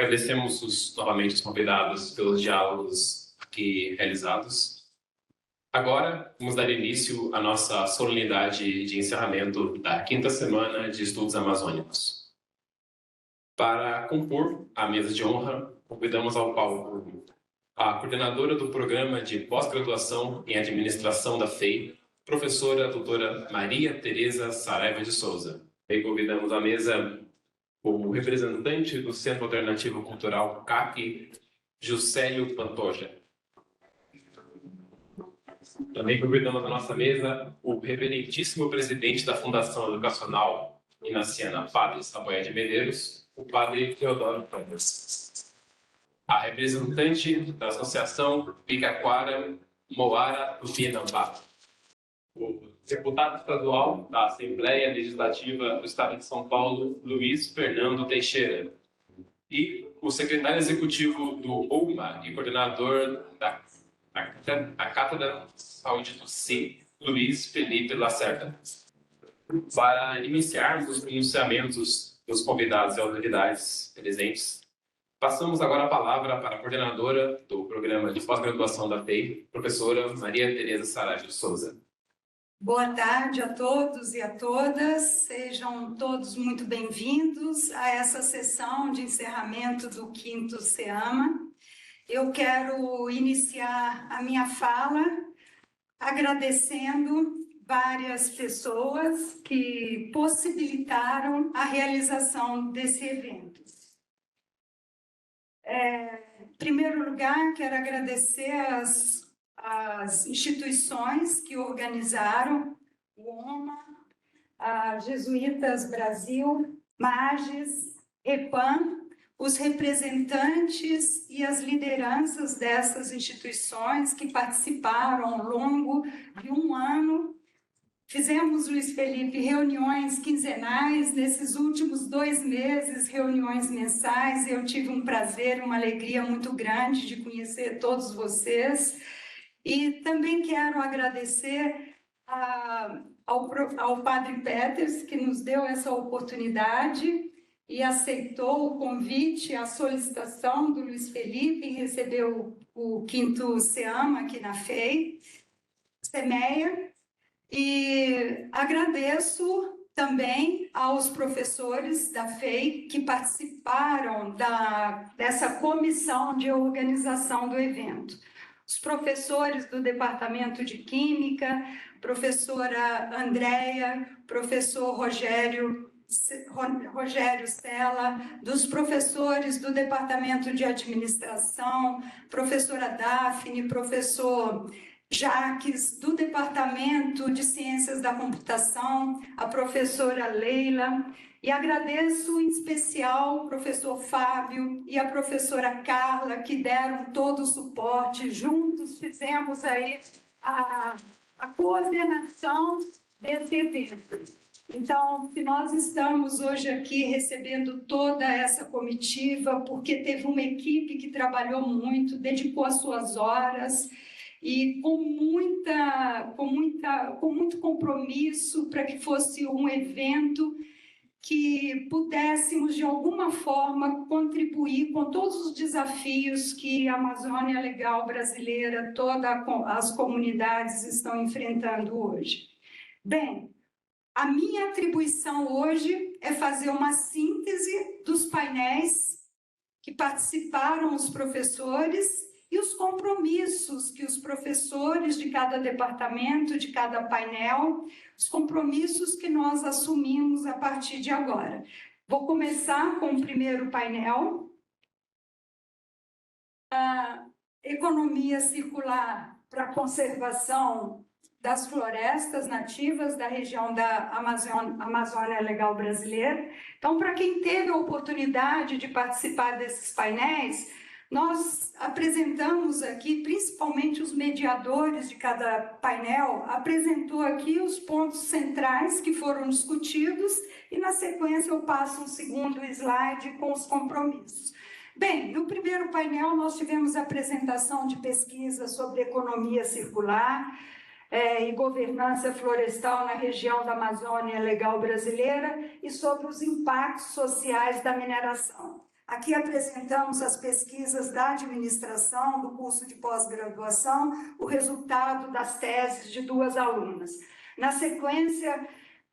Agradecemos novamente os convidados pelos diálogos aqui realizados. Agora, vamos dar início à nossa solenidade de encerramento da quinta semana de estudos amazônicos. Para compor a mesa de honra, convidamos ao palco a coordenadora do programa de pós-graduação em administração da FEI, professora doutora Maria Tereza Saraiva de Souza. E convidamos à mesa o representante do Centro Alternativo Cultural CAC, Juscelio Pantoja. Também convidamos à nossa mesa o reverentíssimo presidente da Fundação Educacional Inaciana Padre Saboia de Medeiros, o padre Teodoro Campos. A representante da Associação Picaquara Moara Tupinambá. O deputado estadual da Assembleia Legislativa do Estado de São Paulo, Luiz Fernando Teixeira. E o secretário executivo do OUMA e coordenador da Cátedra de Saúde do C, Luiz Felipe Lacerda. Para iniciarmos os pronunciamentos dos convidados e autoridades presentes, passamos agora a palavra para a coordenadora do programa de pós-graduação da FEI, professora Maria Tereza Saraiva de Souza. Boa tarde a todos e a todas, sejam todos muito bem-vindos a essa sessão de encerramento do 5º CEAMA. Eu quero iniciar a minha fala agradecendo várias pessoas que possibilitaram a realização desse evento. Em primeiro lugar, quero agradecer as instituições que organizaram o OMA, a Jesuítas Brasil, MAGES, EPAM, os representantes e as lideranças dessas instituições que participaram ao longo de um ano. Fizemos, Luiz Felipe, reuniões quinzenais, nesses últimos 2 meses, reuniões mensais. Eu tive um prazer, uma alegria muito grande de conhecer todos vocês. E também quero agradecer ao Padre Peters, que nos deu essa oportunidade e aceitou o convite, a solicitação do Luiz Felipe em receber o 5º CEAMA aqui na FEI, CEMEA. E agradeço também aos professores da FEI que participaram dessa comissão de organização do evento. Os professores do Departamento de Química, professora Andréia, professor Rogério Sela, dos professores do Departamento de Administração, professora Daphne, professor Jaques, do Departamento de Ciências da Computação, a professora Leila, e agradeço em especial o professor Fábio e a professora Carla, que deram todo o suporte. Juntos fizemos aí a coordenação desse evento. Então, se nós estamos hoje aqui recebendo toda essa comitiva, porque teve uma equipe que trabalhou muito, dedicou as suas horas, e com muito compromisso para que fosse um evento que pudéssemos, de alguma forma, contribuir com todos os desafios que a Amazônia Legal brasileira, todas as comunidades estão enfrentando hoje. Bem, a minha atribuição hoje é fazer uma síntese dos painéis que participaram os professores e os compromissos que os professores de cada departamento, de cada painel, os compromissos que nós assumimos a partir de agora. Vou começar com o primeiro painel. A economia circular para a conservação das florestas nativas da região da Amazônia Legal Brasileira. Então, para quem teve a oportunidade de participar desses painéis, nós apresentamos aqui, principalmente os mediadores de cada painel, apresentou aqui os pontos centrais que foram discutidos e, na sequência, eu passo um segundo slide com os compromissos. Bem, no primeiro painel nós tivemos a apresentação de pesquisa sobre economia circular e governança florestal na região da Amazônia Legal Brasileira e sobre os impactos sociais da mineração. Aqui apresentamos as pesquisas da administração do curso de pós-graduação, o resultado das teses de 2 alunas. Na sequência,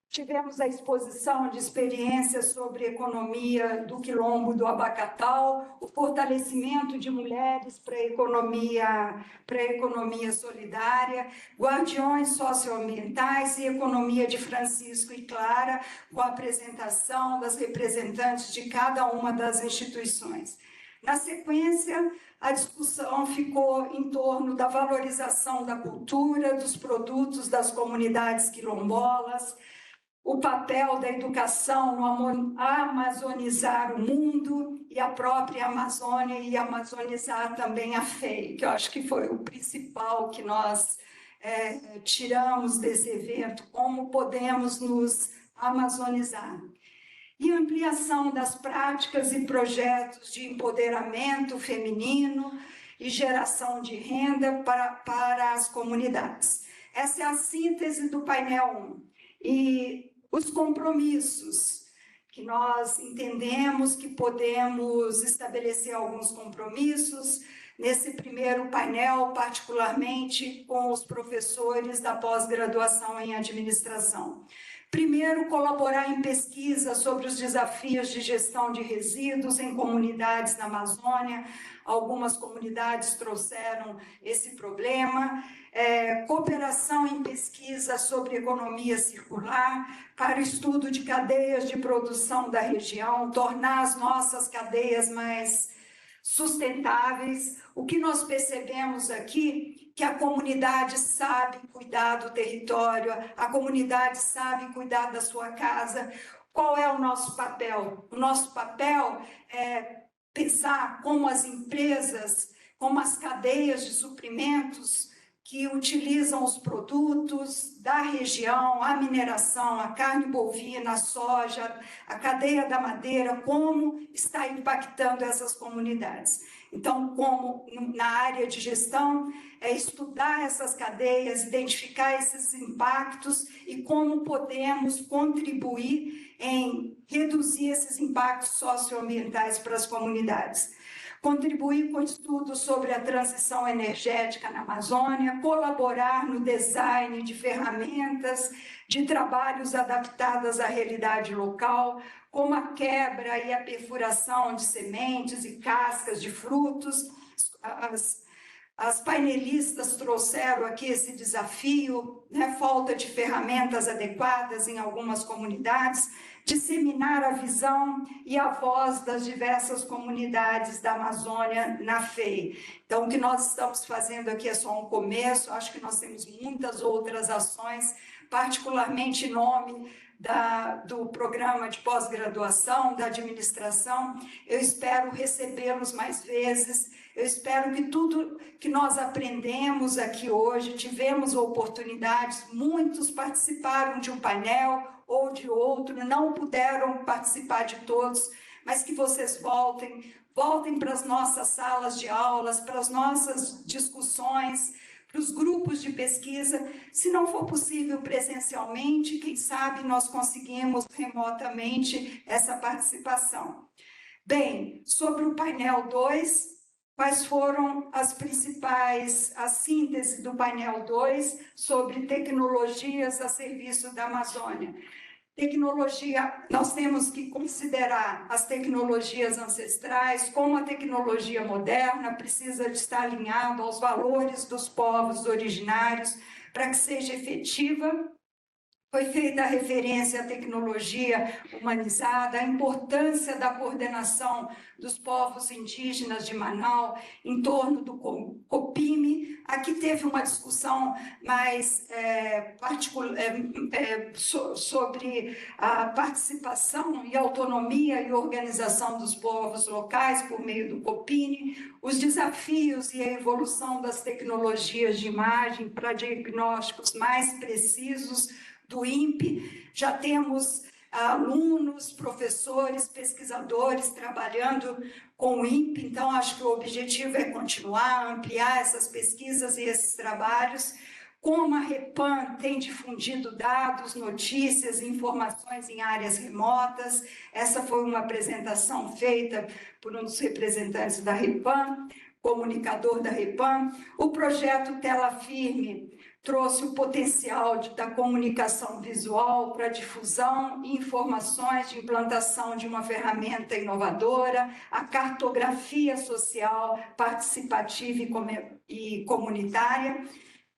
tivemos a exposição de experiências sobre economia do quilombo do Abacatal, o fortalecimento de mulheres para a economia solidária, guardiões socioambientais e economia de Francisco e Clara, com a apresentação das representantes de cada uma das instituições. Na sequência, a discussão ficou em torno da valorização da cultura, dos produtos das comunidades quilombolas, o papel da educação no amazonizar o mundo e a própria Amazônia e amazonizar também a FEI, que eu acho que foi o principal que nós tiramos desse evento, como podemos nos amazonizar. E ampliação das práticas e projetos de empoderamento feminino e geração de renda para as comunidades. Essa é a síntese do painel 1. E os compromissos, que nós entendemos que podemos estabelecer alguns compromissos nesse primeiro painel, particularmente com os professores da pós-graduação em administração. Primeiro, colaborar em pesquisa sobre os desafios de gestão de resíduos em comunidades na Amazônia. Algumas comunidades trouxeram esse problema. Cooperação em pesquisa sobre economia circular para o estudo de cadeias de produção da região, tornar as nossas cadeias mais sustentáveis. O que nós percebemos aqui que a comunidade sabe cuidar do território, a comunidade sabe cuidar da sua casa. Qual é o nosso papel? O nosso papel é pensar como as empresas, como as cadeias de suprimentos que utilizam os produtos da região, a mineração, a carne bovina, a soja, a cadeia da madeira, como está impactando essas comunidades. Então, como na área de gestão, é estudar essas cadeias, identificar esses impactos e como podemos contribuir em reduzir esses impactos socioambientais para as comunidades. Contribuir com estudos sobre a transição energética na Amazônia, colaborar no design de ferramentas de trabalhos adaptadas à realidade local, como a quebra e a perfuração de sementes e cascas de frutos. As painelistas trouxeram aqui esse desafio, né? Falta de ferramentas adequadas em algumas comunidades, disseminar a visão e a voz das diversas comunidades da Amazônia na FEI. Então, o que nós estamos fazendo aqui é só um começo, acho que nós temos muitas outras ações, particularmente em nome do programa de pós-graduação, da administração. Eu espero recebê-los mais vezes. Eu espero que tudo que nós aprendemos aqui hoje, tivemos oportunidades, muitos participaram de um painel ou de outro, não puderam participar de todos, mas que vocês voltem para as nossas salas de aulas, para as nossas discussões, para os grupos de pesquisa. Se não for possível presencialmente, quem sabe nós conseguimos remotamente essa participação. Bem, sobre o painel 2, quais foram as principais, a síntese do painel 2 sobre tecnologias a serviço da Amazônia? Tecnologia, nós temos que considerar as tecnologias ancestrais, como a tecnologia moderna precisa de estar alinhada aos valores dos povos originários para que seja efetiva. Foi feita a referência à tecnologia humanizada, a importância da coordenação dos povos indígenas de Manaus em torno do COPIME. Aqui teve uma discussão mais sobre a participação e autonomia e organização dos povos locais por meio do COPIME, os desafios e a evolução das tecnologias de imagem para diagnósticos mais precisos do INPE. Já temos alunos, professores, pesquisadores trabalhando com o INPE, então acho que o objetivo é continuar, ampliar essas pesquisas e esses trabalhos. como a Repam tem difundido dados, notícias e informações em áreas remotas. Essa foi uma apresentação feita por um dos representantes da Repam, comunicador da Repam. O projeto Tela Firme trouxe o potencial da comunicação visual para difusão e informações de implantação de uma ferramenta inovadora, a cartografia social participativa e comunitária,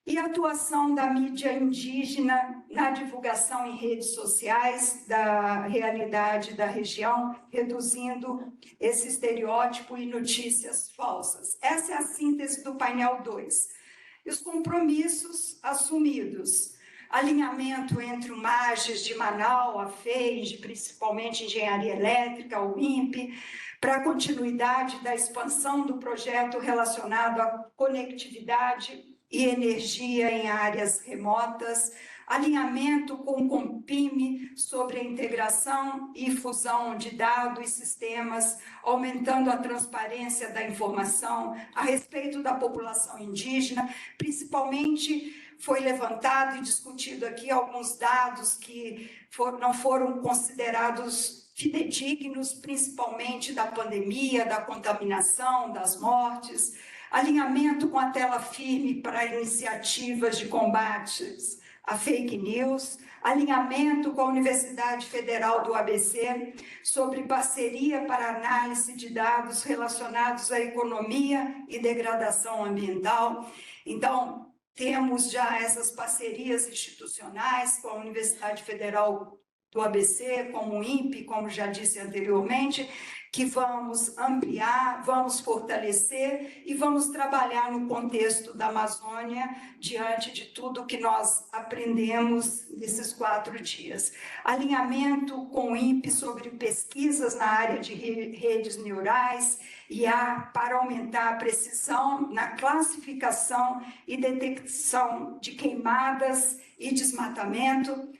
e a atuação da mídia indígena na divulgação em redes sociais da realidade da região, reduzindo esse estereótipo e notícias falsas. Essa é a síntese do painel 2. E os compromissos assumidos: alinhamento entre o MAGES de Manaus, a FEIG, principalmente Engenharia Elétrica, o INPE, para a continuidade da expansão do projeto relacionado à conectividade e energia em áreas remotas, alinhamento com o Compime sobre a integração e fusão de dados e sistemas, aumentando a transparência da informação a respeito da população indígena. Principalmente foi levantado e discutido aqui alguns dados que não foram considerados fidedignos, principalmente da pandemia, da contaminação, das mortes, alinhamento com a Tela Firme para iniciativas de combates a fake news, alinhamento com a Universidade Federal do ABC sobre parceria para análise de dados relacionados à economia e degradação ambiental. Então, temos já essas parcerias institucionais com a Universidade Federal do ABC, como o INPE, como já disse anteriormente, que vamos ampliar, vamos fortalecer e vamos trabalhar no contexto da Amazônia, diante de tudo que nós aprendemos nesses 4 dias. Alinhamento com o INPE sobre pesquisas na área de redes neurais, IA, para aumentar a precisão na classificação e detecção de queimadas e desmatamento,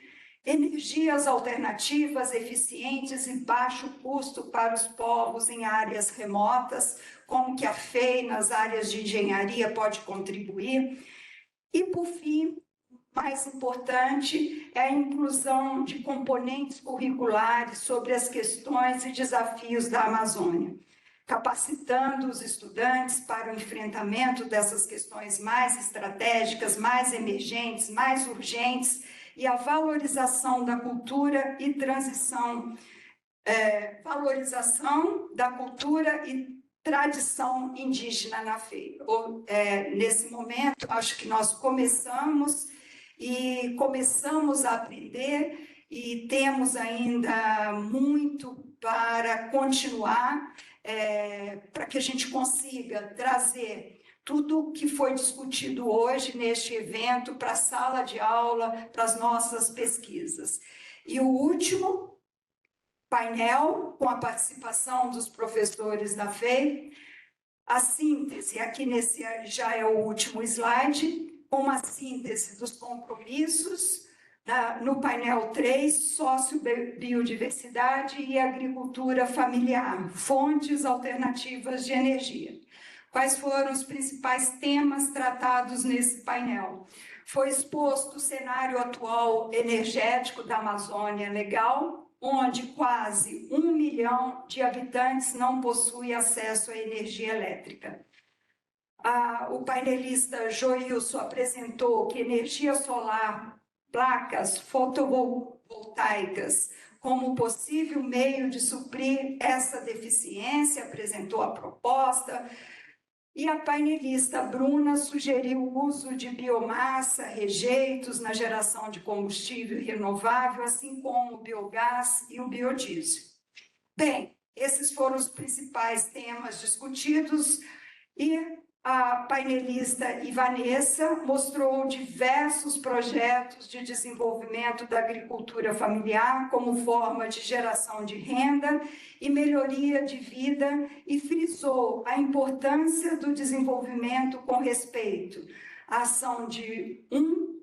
energias alternativas, eficientes e baixo custo para os povos em áreas remotas, como que a FEI nas áreas de engenharia pode contribuir. E, por fim, mais importante, é a inclusão de componentes curriculares sobre as questões e desafios da Amazônia, capacitando os estudantes para o enfrentamento dessas questões mais estratégicas, mais emergentes, mais urgentes, e a valorização da cultura e valorização da cultura e tradição indígena na FEI. Nesse momento, acho que nós começamos a aprender e temos ainda muito para continuar, para que a gente consiga trazer tudo o que foi discutido hoje neste evento para a sala de aula, para as nossas pesquisas. E o último painel, com a participação dos professores da FEI, a síntese, aqui nesse já é o último slide, uma síntese dos compromissos, no painel 3, sociobiodiversidade e agricultura familiar, fontes alternativas de energia. Quais foram os principais temas tratados nesse painel? Foi exposto o cenário atual energético da Amazônia Legal, onde quase 1 milhão de habitantes não possuem acesso à energia elétrica. O painelista Joilson apresentou que energia solar, placas fotovoltaicas, como possível meio de suprir essa deficiência, apresentou a proposta. E a painelista Bruna sugeriu o uso de biomassa, rejeitos na geração de combustível renovável, assim como o biogás e o biodiesel. Bem, esses foram os principais temas discutidos e a painelista Ivanessa mostrou diversos projetos de desenvolvimento da agricultura familiar como forma de geração de renda e melhoria de vida e frisou a importância do desenvolvimento com respeito à ação de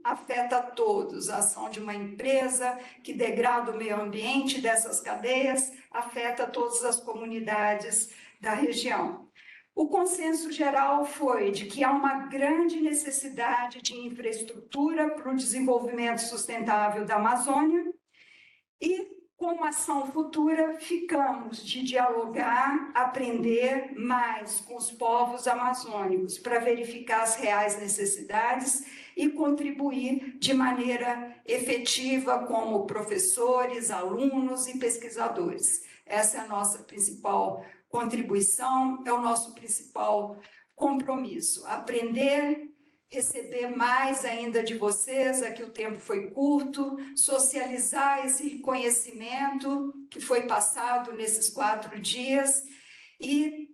afeta a todos, a ação de uma empresa que degrada o meio ambiente dessas cadeias afeta todas as comunidades da região. O consenso geral foi de que há uma grande necessidade de infraestrutura para o desenvolvimento sustentável da Amazônia e, como ação futura, ficamos de dialogar, aprender mais com os povos amazônicos para verificar as reais necessidades e contribuir de maneira efetiva como professores, alunos e pesquisadores. Essa é a nossa principal contribuição, é o nosso principal compromisso. Aprender, receber mais ainda de vocês, aqui o tempo foi curto, socializar esse conhecimento que foi passado nesses 4 dias e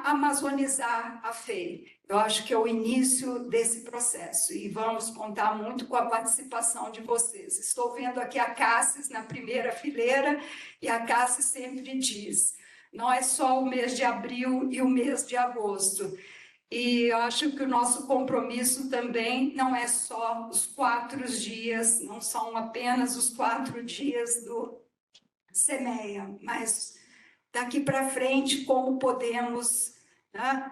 amazonizar a FEI. Eu acho que é o início desse processo e vamos contar muito com a participação de vocês. Estou vendo aqui a Cassis na primeira fileira e a Cassis sempre diz: não é só o mês de abril e o mês de agosto. E eu acho que o nosso compromisso também não é só os 4 dias, não são apenas os 4 dias do CEMEA, mas daqui para frente como podemos, né,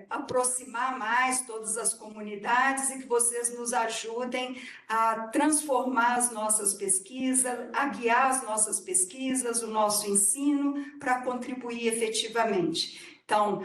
aproximar mais todas as comunidades e que vocês nos ajudem a transformar as nossas pesquisas, a guiar as nossas pesquisas, o nosso ensino, para contribuir efetivamente. Então,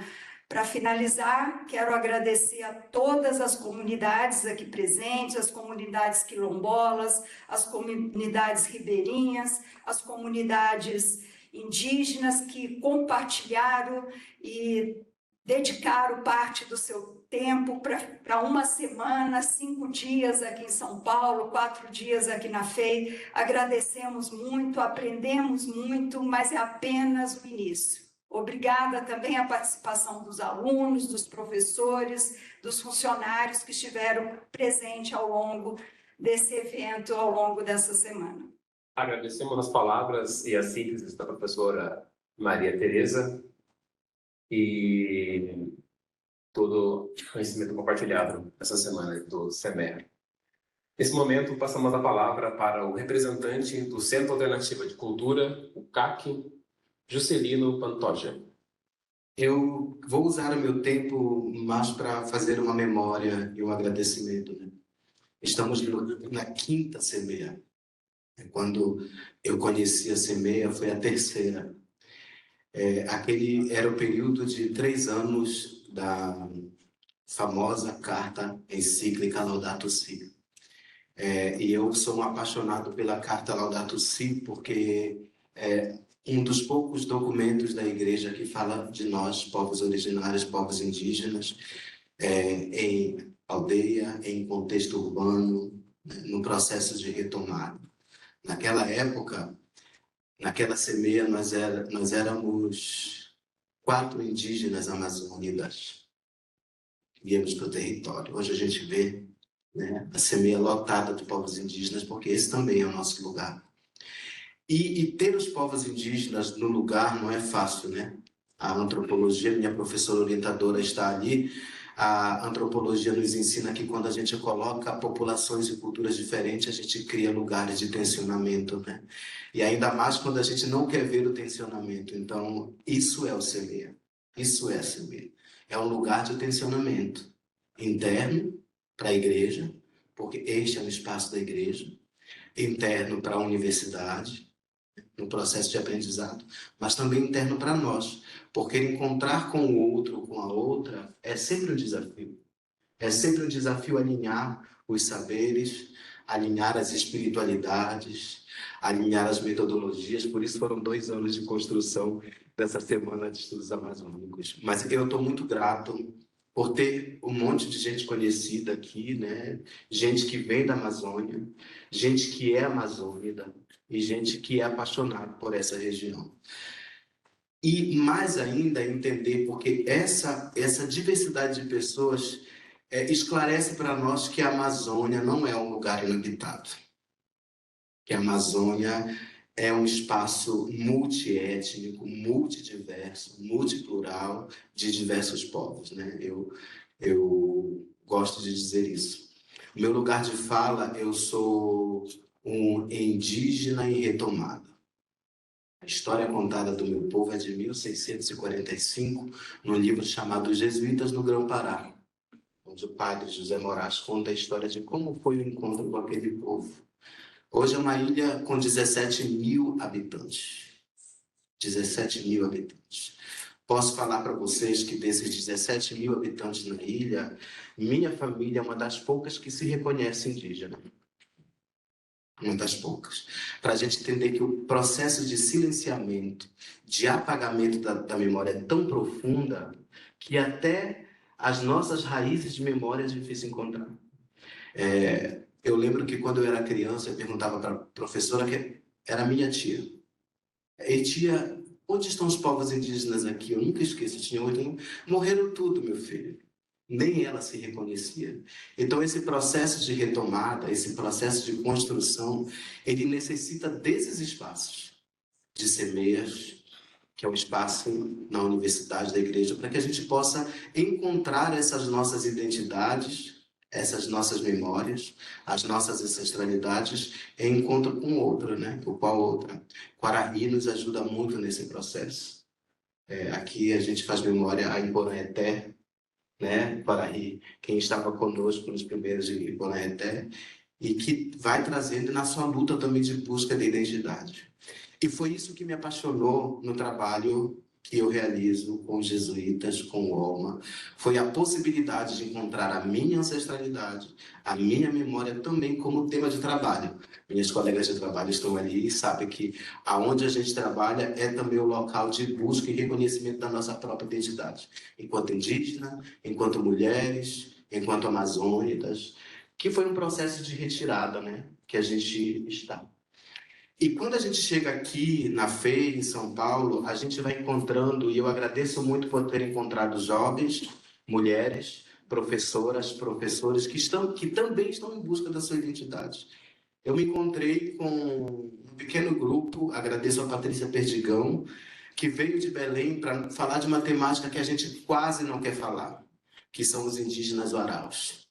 para finalizar, quero agradecer a todas as comunidades aqui presentes, as comunidades quilombolas, as comunidades ribeirinhas, as comunidades indígenas que compartilharam e dedicaram parte do seu tempo para uma semana, 5 dias aqui em São Paulo, 4 dias aqui na FEI. Agradecemos muito, aprendemos muito, mas é apenas o início. Obrigada também à participação dos alunos, dos professores, dos funcionários que estiveram presentes ao longo desse evento, ao longo dessa semana. Agradecemos as palavras e a síntese da professora Maria Tereza e todo o conhecimento compartilhado essa semana do CEMEA. Nesse momento, passamos a palavra para o representante do Centro Alternativo de Cultura, o CAC, Juscelino Pantoja. Eu vou usar o meu tempo mais para fazer uma memória e um agradecimento, né? Estamos na 5ª CEMEA. Quando eu conheci a CEMEA, foi a 3ª. Aquele era o período de 3 anos da famosa carta encíclica Laudato Si. E eu sou um apaixonado pela carta Laudato Si, porque é um dos poucos documentos da igreja que fala de nós, povos originários, povos indígenas, em aldeia, em contexto urbano, né, no processo de retomada. Naquela época, naquela CEMEA, nós éramos 4 indígenas amazônicas que íamos para o território. Hoje a gente vê, né, a CEMEA lotada de povos indígenas, porque esse também é o nosso lugar. E ter os povos indígenas no lugar não é fácil, né? A antropologia, minha professora orientadora está ali, a antropologia nos ensina que quando a gente coloca populações e culturas diferentes, a gente cria lugares de tensionamento, né? E ainda mais quando a gente não quer ver o tensionamento. Então, isso é o CEMEA. Isso é a CEMEA. É um lugar de tensionamento interno para a igreja, porque este é um espaço da igreja, interno para a universidade, no processo de aprendizado, mas também interno para nós, porque encontrar com o outro, com a outra, é sempre um desafio. É sempre um desafio alinhar os saberes, alinhar as espiritualidades, alinhar as metodologias. Por isso foram 2 anos de construção dessa Semana de Estudos Amazônicos. Mas eu estou muito grato por ter um monte de gente conhecida aqui, né? Gente que vem da Amazônia, gente que é amazônida e gente que é apaixonada por essa região. E mais ainda entender, porque essa diversidade de pessoas esclarece para nós que a Amazônia não é um lugar inabitado, que a Amazônia é um espaço multiétnico, multidiverso, multiplural, de diversos povos, né? Eu gosto de dizer isso. O meu lugar de fala, eu sou um indígena em retomada. A história contada do meu povo é de 1645, num livro chamado Jesuítas no Grão-Pará, onde o padre José Moraes conta a história de como foi o encontro com aquele povo. Hoje é uma ilha com 17 mil habitantes. 17 mil habitantes. Posso falar para vocês que desses 17 mil habitantes na ilha, minha família é uma das poucas que se reconhece indígena. Uma das poucas. Para a gente entender que o processo de silenciamento, de apagamento da memória é tão profunda que até as nossas raízes de memória é difícil encontrar. Eu lembro que quando eu era criança, eu perguntava para a professora, que era minha tia. E tia, onde estão os povos indígenas aqui? Eu nunca esqueço, eu tinha 8 anos. Morreram tudo, meu filho. Nem ela se reconhecia. Então, esse processo de retomada, esse processo de construção, ele necessita desses espaços de semeias, que é o espaço na universidade da igreja, para que a gente possa encontrar essas nossas identidades, essas nossas memórias, as nossas ancestralidades, em encontro com outra, né? O qual outra? Quaraí nos ajuda muito nesse processo. Aqui a gente faz memória a Iboraeté, né? Quaraí, quem estava conosco nos primeiros de Iboraeté, e que vai trazendo na sua luta também de busca da identidade. E foi isso que me apaixonou no trabalho que eu realizo com os jesuítas, com o OLMA. Foi a possibilidade de encontrar a minha ancestralidade, a minha memória também como tema de trabalho. Minhas colegas de trabalho estão ali e sabem que aonde a gente trabalha é também o local de busca e reconhecimento da nossa própria identidade. Enquanto indígena, enquanto mulheres, enquanto amazônicas, que foi um processo de retirada, né, que a gente está. E quando a gente chega aqui na FEI, em São Paulo, a gente vai encontrando, e eu agradeço muito por ter encontrado jovens, mulheres, professoras, professores que também estão em busca da sua identidade. Eu me encontrei com um pequeno grupo, agradeço a Patrícia Perdigão, que veio de Belém para falar de uma temática que a gente quase não quer falar, que são os indígenas Waraus.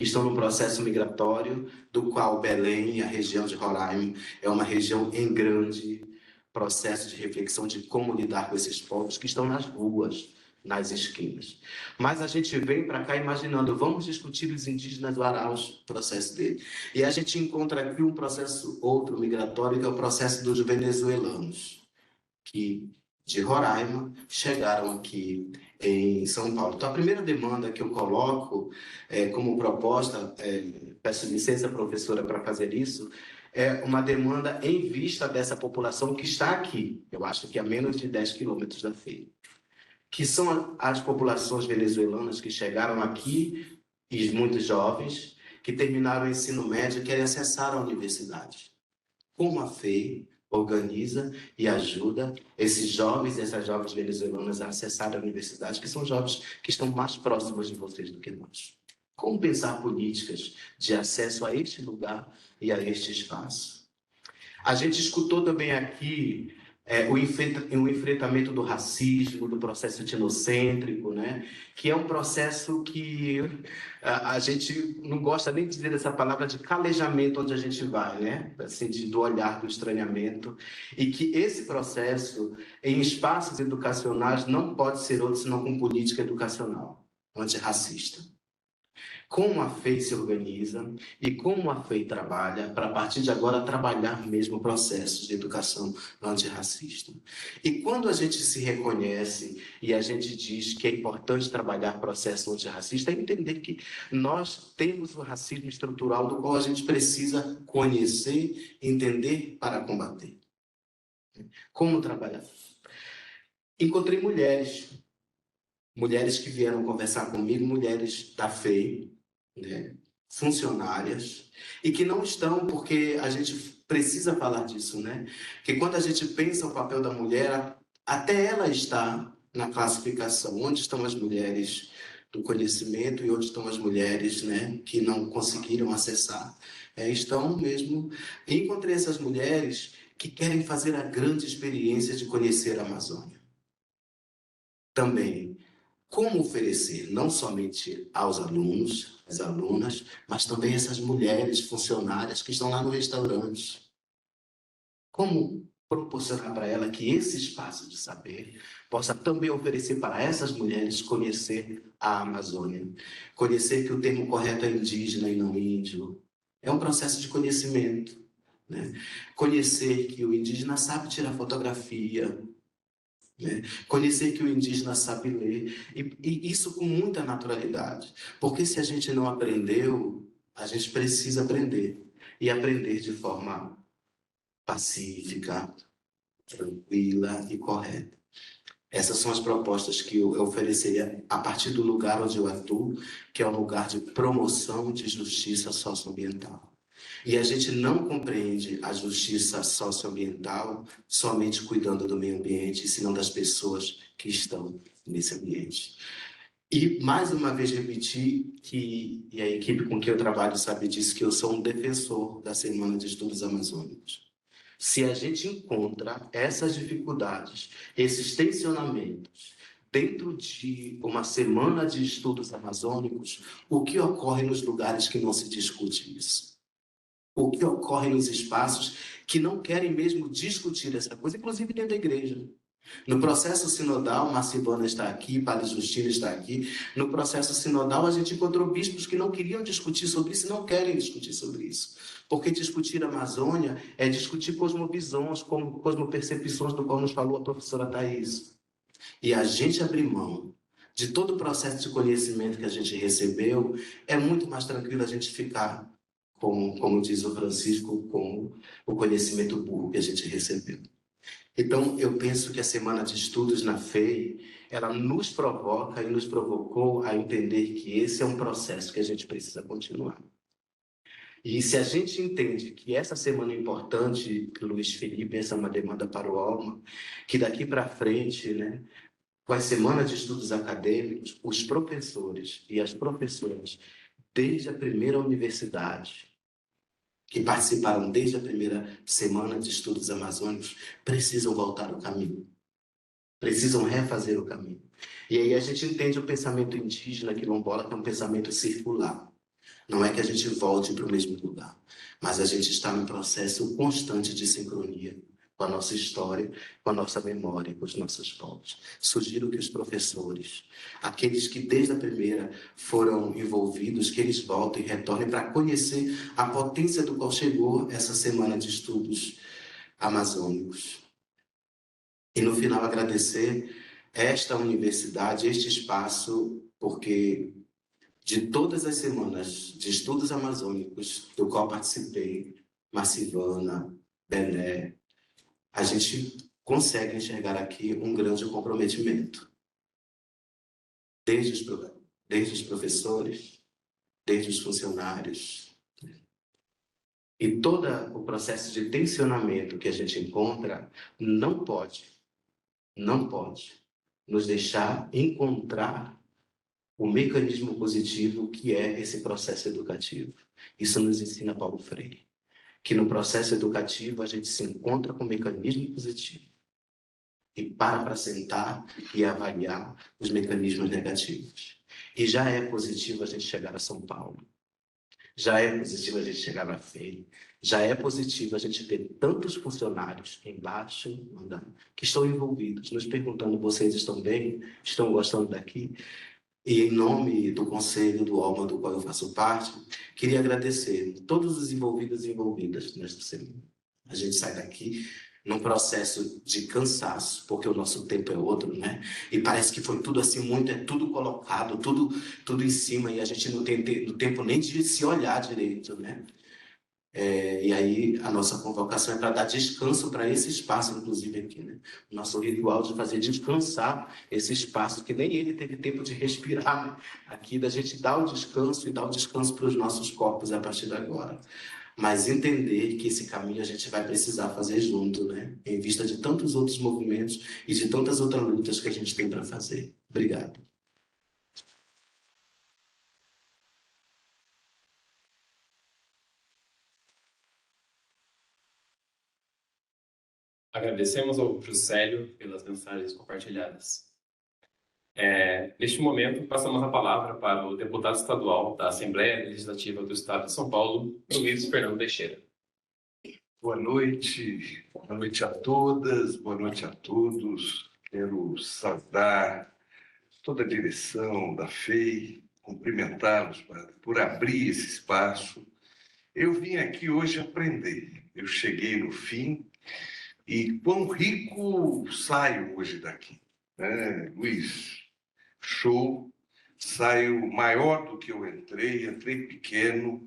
Estão no processo migratório, do qual Belém e a região de Roraima é uma região em grande processo de reflexão de como lidar com esses povos que estão nas ruas, nas esquinas. Mas a gente vem para cá imaginando, vamos discutir os indígenas Waraus, o processo dele. E a gente encontra aqui um processo outro migratório, que é o processo dos venezuelanos, que de Roraima chegaram aqui em São Paulo. Então, a primeira demanda que eu coloco como proposta, peço licença, professora, para fazer isso, é uma demanda em vista dessa população que está aqui, eu acho que a menos de 10 quilômetros da feira, que são as populações venezuelanas que chegaram aqui, e muitos jovens, que terminaram o ensino médio e querem acessar a universidade. Como a FEI organiza e ajuda esses jovens e essas jovens venezuelanas a acessar a universidade, que são jovens que estão mais próximos de vocês do que nós. Como pensar políticas de acesso a este lugar e a este espaço? A gente escutou também aqui o enfrentamento do racismo, do processo etnocêntrico, né? Que é um processo que a gente não gosta nem de dizer essa palavra de calejamento onde a gente vai, né? Assim, do olhar do estranhamento. E que esse processo, em espaços educacionais, não pode ser outro senão com política educacional antirracista. Como a FEI se organiza e como a FEI trabalha para, a partir de agora, trabalhar mesmo processos de educação antirracista. E quando a gente se reconhece e a gente diz que é importante trabalhar processo antirracista, é entender que nós temos o racismo estrutural do qual a gente precisa conhecer, entender para combater. Como trabalhar? Encontrei mulheres que vieram conversar comigo, mulheres da FEI, né, funcionárias, e que não estão, porque a gente precisa falar disso, né? Que quando a gente pensa o papel da mulher, até ela está na classificação. Onde estão as mulheres do conhecimento e onde estão as mulheres, né, que não conseguiram acessar? Estão mesmo. Encontrei essas mulheres que querem fazer a grande experiência de conhecer a Amazônia. Também como oferecer não somente aos alunos, às alunas, mas também essas mulheres funcionárias que estão lá no restaurante. Como proporcionar para ela que esse espaço de saber possa também oferecer para essas mulheres conhecer a Amazônia, conhecer que o termo correto é indígena e não índio. É um processo de conhecimento, né? Conhecer que o indígena sabe tirar fotografia, né? Conhecer que o indígena sabe ler, e isso com muita naturalidade, porque se a gente não aprendeu, a gente precisa aprender, e aprender de forma pacífica, tranquila e correta. Essas são as propostas que eu ofereceria a partir do lugar onde eu atuo, que é um lugar de promoção de justiça socioambiental. E a gente não compreende a justiça socioambiental somente cuidando do meio ambiente, senão das pessoas que estão nesse ambiente. E, mais uma vez, repetir que, e a equipe com que eu trabalho sabe disso, que eu sou um defensor da Semana de Estudos Amazônicos. Se a gente encontra essas dificuldades, esses tensionamentos, dentro de uma semana de estudos amazônicos, o que ocorre nos lugares que não se discute isso? O que ocorre nos espaços que não querem mesmo discutir essa coisa, inclusive dentro da igreja? No processo sinodal, Marcivana está aqui, Padre Justino está aqui. No processo sinodal, a gente encontrou bispos que não queriam discutir sobre isso e não querem discutir sobre isso. Porque discutir a Amazônia é discutir cosmovisões, cosmopercepções, do qual nos falou a professora Thais. E a gente abrir mão de todo o processo de conhecimento que a gente recebeu, é muito mais tranquilo a gente ficar, como diz o Francisco, com o conhecimento burro que a gente recebeu. Então, eu penso que a Semana de Estudos na FEI, ela nos provoca e nos provocou a entender que esse é um processo que a gente precisa continuar. E se a gente entende que essa semana é importante, Luiz Felipe, essa é uma demanda para o Alma, que daqui para frente, né, com a Semana de Estudos Acadêmicos, os professores e as professoras, desde a primeira universidade, que participaram desde a primeira Semana de Estudos Amazônicos, precisam voltar ao caminho. Precisam refazer o caminho. E aí a gente entende o pensamento indígena quilombola, que é um pensamento circular. Não é que a gente volte para o mesmo lugar, mas a gente está num processo constante de sincronia com a nossa história, com a nossa memória, com os nossos povos. Sugiro que os professores, aqueles que desde a primeira foram envolvidos, que eles voltem e retornem para conhecer a potência do qual chegou essa semana de estudos amazônicos. E no final agradecer esta universidade, este espaço, porque de todas as semanas de estudos amazônicos do qual participei, Marcivana, Bené, a gente consegue enxergar aqui um grande comprometimento. Desde os professores, desde os funcionários. E todo o processo de tensionamento que a gente encontra não pode nos deixar encontrar o mecanismo positivo que é esse processo educativo. Isso nos ensina Paulo Freire, que no processo educativo a gente se encontra com o mecanismo positivo e para sentar e avaliar os mecanismos negativos. E já é positivo a gente chegar a São Paulo, já é positivo a gente chegar na FEI, já é positivo a gente ter tantos funcionários embaixo que estão envolvidos, nos perguntando: vocês estão bem? Estão gostando daqui? E em nome do Conselho do Alma, do qual eu faço parte, queria agradecer todos os envolvidos e envolvidas nesta semana. A gente sai daqui num processo de cansaço, porque o nosso tempo é outro, né? E parece que foi tudo assim, muito, é tudo colocado, tudo em cima, e a gente não tem tempo nem de se olhar direito, né? E aí a nossa convocação é para dar descanso para esse espaço, inclusive aqui, né? O nosso ritual de fazer descansar esse espaço, que nem ele teve tempo de respirar, né? Aqui, da gente dar o descanso e dar o descanso para os nossos corpos a partir de agora. Mas entender que esse caminho a gente vai precisar fazer junto, né? Em vista de tantos outros movimentos e de tantas outras lutas que a gente tem para fazer. Obrigado. Agradecemos ao Juscelio pelas mensagens compartilhadas. Neste momento, passamos a palavra para o deputado estadual da Assembleia Legislativa do Estado de São Paulo, Luiz Fernando Teixeira. Boa noite a todas, boa noite a todos. Quero saudar toda a direção da FEI, cumprimentá-los por abrir esse espaço. Eu vim aqui hoje aprender. Eu cheguei no fim e quão rico saio hoje daqui, né? Luiz, show, saio maior do que eu entrei pequeno.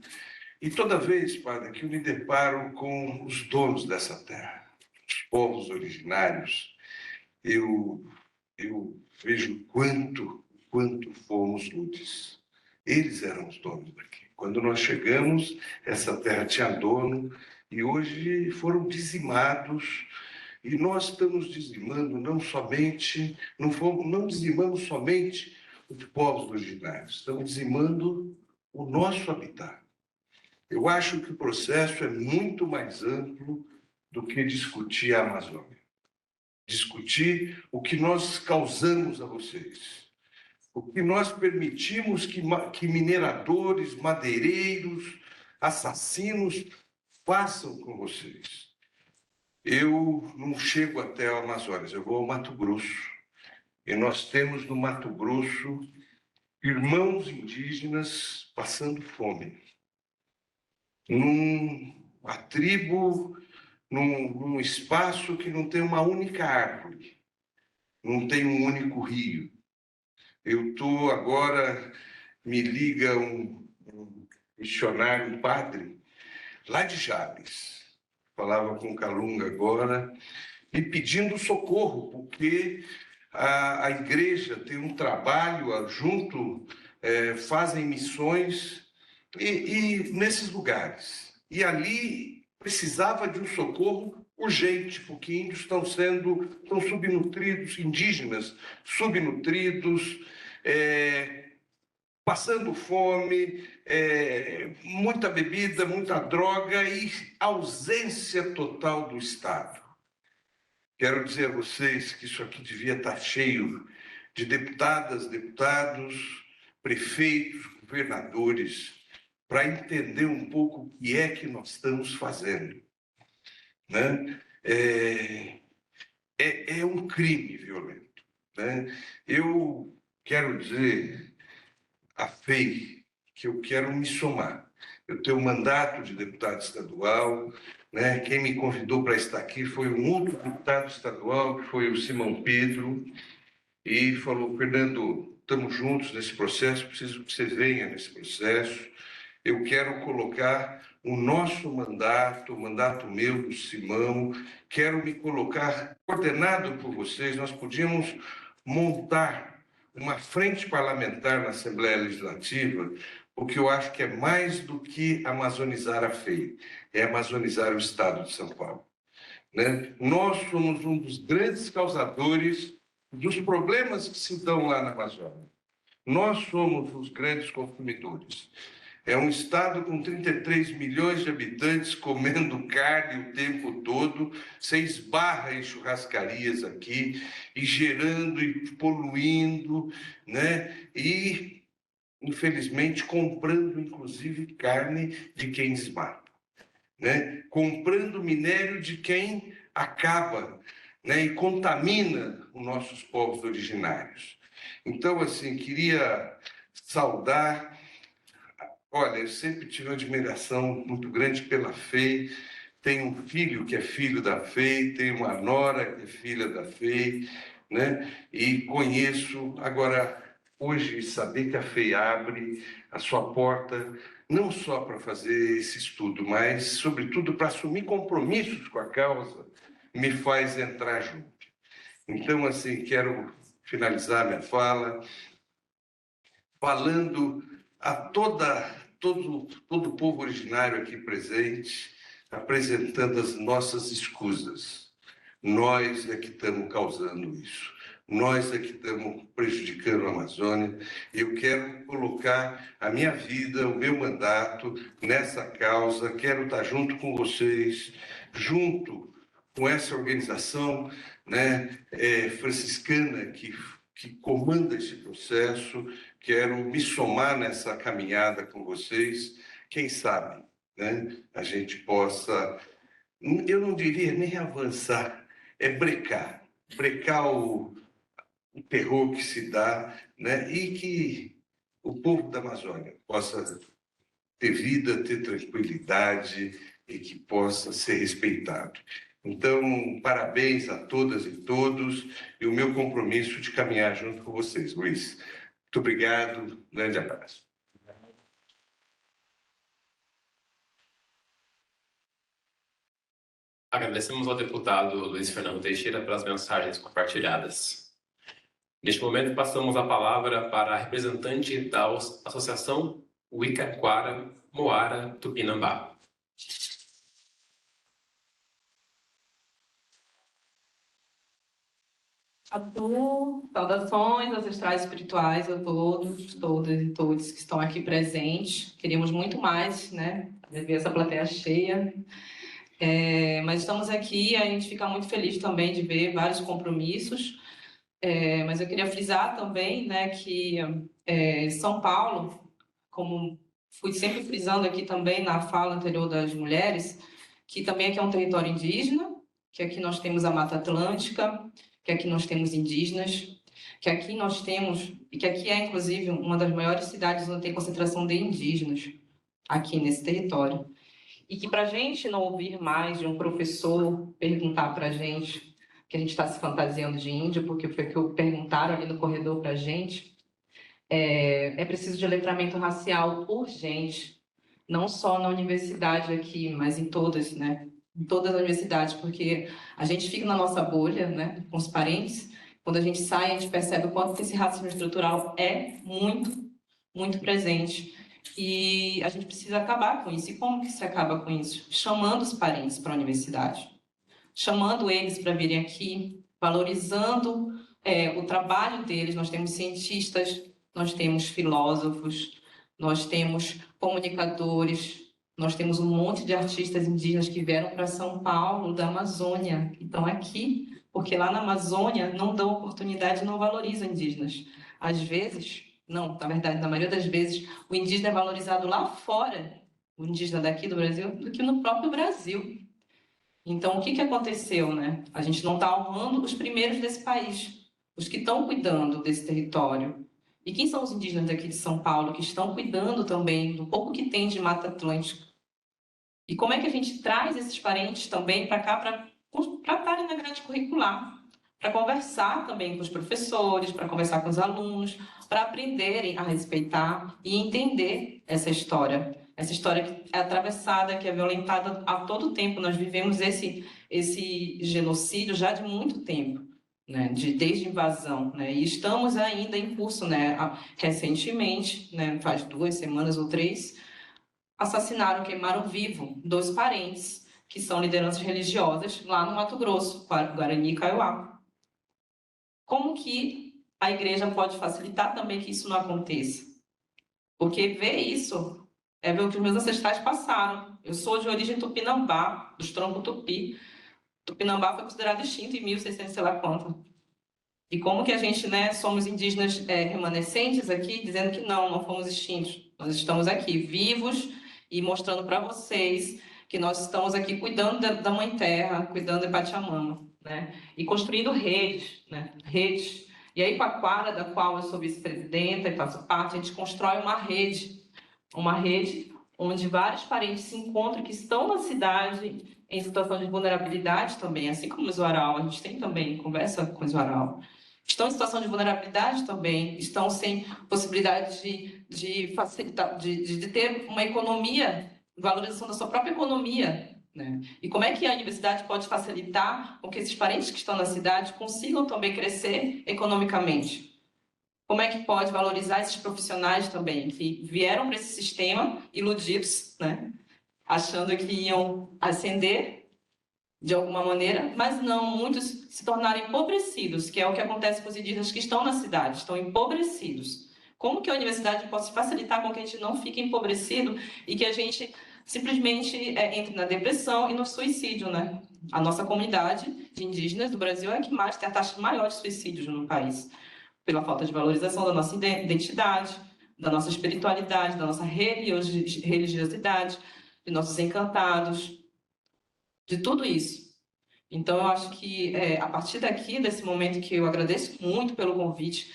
E toda vez, padre, que eu me deparo com os donos dessa terra, os povos originários, eu vejo quanto fomos lúdios. Eles eram os donos daqui. Quando nós chegamos, essa terra tinha dono e hoje foram dizimados. E nós estamos dizimando não dizimamos somente os povos originários, estamos dizimando o nosso habitat. Eu acho que o processo é muito mais amplo do que discutir a Amazônia. Discutir o que nós causamos a vocês. O que nós permitimos que mineradores, madeireiros, assassinos façam com vocês. Eu não chego até o Amazonas, eu vou ao Mato Grosso. E nós temos no Mato Grosso irmãos indígenas passando fome. Numa tribo, num espaço que não tem uma única árvore, não tem um único rio. Eu estou agora, me liga um missionário, um padre, lá de Jales, falava com o Calunga agora, e pedindo socorro, porque a igreja tem um trabalho junto, fazem missões, e nesses lugares. E ali precisava de um socorro urgente, porque índios estão subnutridos, indígenas subnutridos, passando fome, muita bebida, muita droga e ausência total do Estado. Quero dizer a vocês que isso aqui devia estar cheio de deputadas, deputados, prefeitos, governadores, para entender um pouco o que é que nós estamos fazendo, né? É um crime violento, né? Eu quero dizer à FEI que eu quero me somar. Eu tenho um mandato de deputado estadual, né? Quem me convidou para estar aqui foi um outro deputado estadual, que foi o Simão Pedro, e falou: Fernando, estamos juntos nesse processo, preciso que você venha nesse processo. Eu quero colocar o nosso mandato, o mandato meu, do Simão, quero me colocar coordenado por vocês. Nós podíamos montar uma frente parlamentar na Assembleia Legislativa, porque eu acho que é mais do que amazonizar a FEI, é amazonizar o Estado de São Paulo, né? Nós somos um dos grandes causadores dos problemas que se dão lá na Amazônia. Nós somos os grandes consumidores. É um estado com 33 milhões de habitantes comendo carne o tempo todo, você esbarra em churrascarias aqui, e gerando e poluindo, né? E, infelizmente, comprando, inclusive, carne de quem desmata, né? Comprando minério de quem acaba, né? E contamina os nossos povos originários. Então, assim, queria saudar. Olha, eu sempre tive uma admiração muito grande pela FEI. Tenho um filho que é filho da FEI, tenho uma nora que é filha da FEI, né? E conheço. Agora, hoje, saber que a FEI abre a sua porta, não só para fazer esse estudo, mas, sobretudo, para assumir compromissos com a causa, me faz entrar junto. Então, assim, quero finalizar minha fala falando a todo o povo originário aqui presente, apresentando as nossas escusas. Nós é que estamos causando isso. Nós é que estamos prejudicando a Amazônia. Eu quero colocar a minha vida, o meu mandato nessa causa. Quero estar junto com vocês, junto com essa organização, né, franciscana que comanda esse processo. Quero me somar nessa caminhada com vocês. Quem sabe, né, a gente possa eu não diria nem avançar, é brecar. Brecar o terror que se dá, né? E que o povo da Amazônia possa ter vida, ter tranquilidade e que possa ser respeitado. Então, parabéns a todas e todos e o meu compromisso de caminhar junto com vocês, Luiz. Muito obrigado, grande abraço. Agradecemos ao deputado Luiz Fernando Teixeira pelas mensagens compartilhadas. Neste momento, passamos a palavra para a representante da Associação Wicaquara Moara Tupinambá. Saudações ancestrais espirituais a todos, todas e todos que estão aqui presentes. Queríamos muito mais, né? Ver essa plateia cheia. Mas estamos aqui, a gente fica muito feliz também de ver vários compromissos. Mas eu queria frisar também, né, que São Paulo, como fui sempre frisando aqui também na fala anterior das mulheres, que também aqui é um território indígena, que aqui nós temos a Mata Atlântica, que aqui nós temos indígenas, que aqui nós temos, e que aqui é, inclusive, uma das maiores cidades onde tem concentração de indígenas, aqui nesse território. E que para a gente não ouvir mais de um professor perguntar para a gente que a gente está se fantasiando de índio, porque foi o que perguntaram ali no corredor para a gente, é preciso de letramento racial urgente, não só na universidade aqui, mas em todas, né? Em todas as universidades, porque a gente fica na nossa bolha, né, com os parentes. Quando a gente sai, a gente percebe o quanto esse racismo estrutural é muito, muito presente. E a gente precisa acabar com isso. E como que se acaba com isso? Chamando os parentes para a universidade, chamando eles para virem aqui, valorizando o trabalho deles. Nós temos cientistas, nós temos filósofos, nós temos comunicadores, nós temos um monte de artistas indígenas que vieram para São Paulo, da Amazônia, que estão aqui, porque lá na Amazônia não dão oportunidade, não valorizam indígenas. Às vezes, não, na verdade, na maioria das vezes, o indígena é valorizado lá fora, o indígena daqui do Brasil, do que no próprio Brasil. Então, o que aconteceu, né? A gente não está honrando os primeiros desse país, os que estão cuidando desse território. E quem são os indígenas daqui de São Paulo que estão cuidando também do pouco que tem de Mata Atlântica? E como é que a gente traz esses parentes também para cá para estarem na grade curricular? Para conversar também com os professores, para conversar com os alunos, para aprenderem a respeitar e entender essa história que é atravessada, que é violentada a todo tempo. Nós vivemos esse genocídio já de muito tempo, né? Desde a invasão, né? E estamos ainda em curso, né? Recentemente, né? Faz 2 semanas ou 3, assassinaram, queimaram vivo 2 parentes que são lideranças religiosas lá no Mato Grosso, Guarani e Kaiowá. Como que a igreja pode facilitar também que isso não aconteça? Porque ver isso é ver o que os meus ancestrais passaram. Eu sou de origem tupinambá, dos troncos tupi. Tupinambá foi considerado extinto em 1600, sei lá quanto. E como que a gente, né, somos indígenas remanescentes aqui, dizendo que não fomos extintos. Nós estamos aqui vivos e mostrando para vocês que nós estamos aqui cuidando da Mãe Terra, cuidando de Pachamama, né? E construindo redes, né? Redes. E aí, com a Quara, da qual eu sou vice-presidenta e faço parte, a gente constrói uma rede onde vários parentes se encontram que estão na cidade em situação de vulnerabilidade também, assim como o Zoaral, a gente tem também conversa com o Zoaral. Estão em situação de vulnerabilidade também, estão sem possibilidade de facilitar, de ter uma economia, valorização da sua própria economia, né? E como é que a universidade pode facilitar com que esses parentes que estão na cidade consigam também crescer economicamente? Como é que pode valorizar esses profissionais também, que vieram para esse sistema iludidos, né? Achando que iam ascender de alguma maneira, mas não, muitos se tornaram empobrecidos, que é o que acontece com os indígenas que estão na cidade, estão empobrecidos. Como que a universidade pode facilitar com que a gente não fique empobrecido e que a gente simplesmente entre na depressão e no suicídio, né? A nossa comunidade de indígenas do Brasil é a que mais tem a taxa maior de suicídios no país, pela falta de valorização da nossa identidade, da nossa espiritualidade, da nossa religiosidade, de nossos encantados. de tudo isso. Então, eu acho que, a partir daqui, desse momento que eu agradeço muito pelo convite,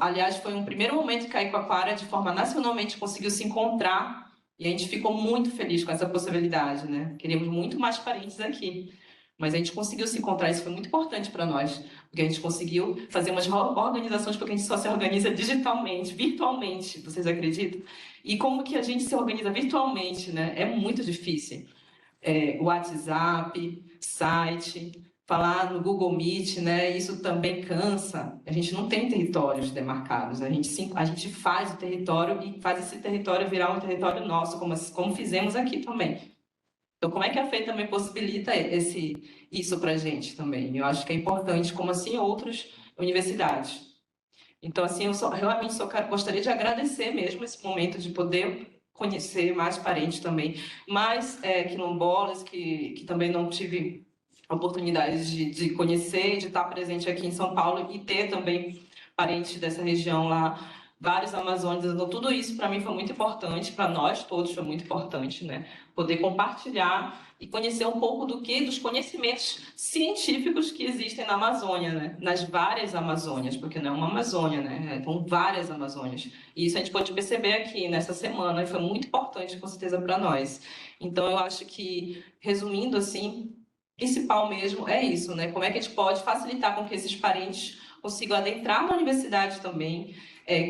aliás, foi um primeiro momento que a Equaquara, de forma nacionalmente, conseguiu se encontrar, e a gente ficou muito feliz com essa possibilidade, né? Queríamos muito mais parentes aqui, mas a gente conseguiu se encontrar, isso foi muito importante para nós, porque a gente conseguiu fazer umas organizações, porque a gente só se organiza digitalmente, virtualmente, vocês acreditam? E como que a gente se organiza virtualmente, né? É muito difícil. WhatsApp, site, falar no Google Meet, né? Isso também cansa. A gente não tem territórios demarcados, a gente faz o território e faz esse território virar um território nosso, como fizemos aqui também. Então, como é que a FEI também possibilita isso para a gente também? Eu acho que é importante, como assim outras universidades. Então, assim, realmente gostaria de agradecer mesmo esse momento de poder conhecer mais parentes também, mais quilombolas que também não tive oportunidade de conhecer, de estar presente aqui em São Paulo e ter também parentes dessa região lá, vários amazônicos. Então, tudo isso para mim foi muito importante, para nós todos foi muito importante, né? Poder compartilhar e conhecer um pouco dos conhecimentos científicos que existem na Amazônia, né? Nas várias Amazônias, porque não é uma Amazônia, né? São várias Amazônias. E isso a gente pode perceber aqui nessa semana, e foi muito importante, com certeza, para nós. Então, eu acho que, resumindo assim, principal mesmo é isso, né? Como é que a gente pode facilitar com que esses parentes consigam adentrar na universidade também,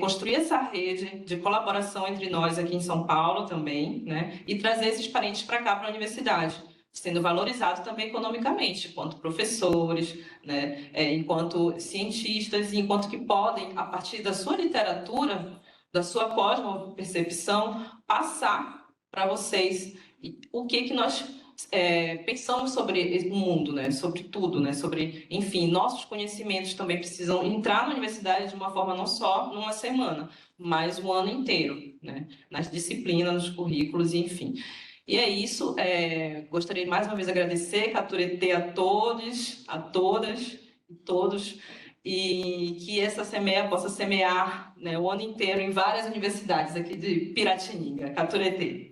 construir essa rede de colaboração entre nós aqui em São Paulo também, né? E trazer esses parentes para cá, para a universidade, sendo valorizados também economicamente, enquanto professores, né? Enquanto cientistas, e enquanto que podem, a partir da sua literatura, da sua cosmopercepção, passar para vocês o que nós pensamos sobre o mundo, né? Sobre tudo, né? Sobre, enfim, nossos conhecimentos também precisam entrar na universidade de uma forma não só numa semana, mas um ano inteiro, né? Nas disciplinas, nos currículos, enfim. E é isso. Gostaria mais uma vez de agradecer, Caturete, a todos, a todas e todos, e que essa semeia possa semear, né, o ano inteiro em várias universidades aqui de Piratininga. Caturete.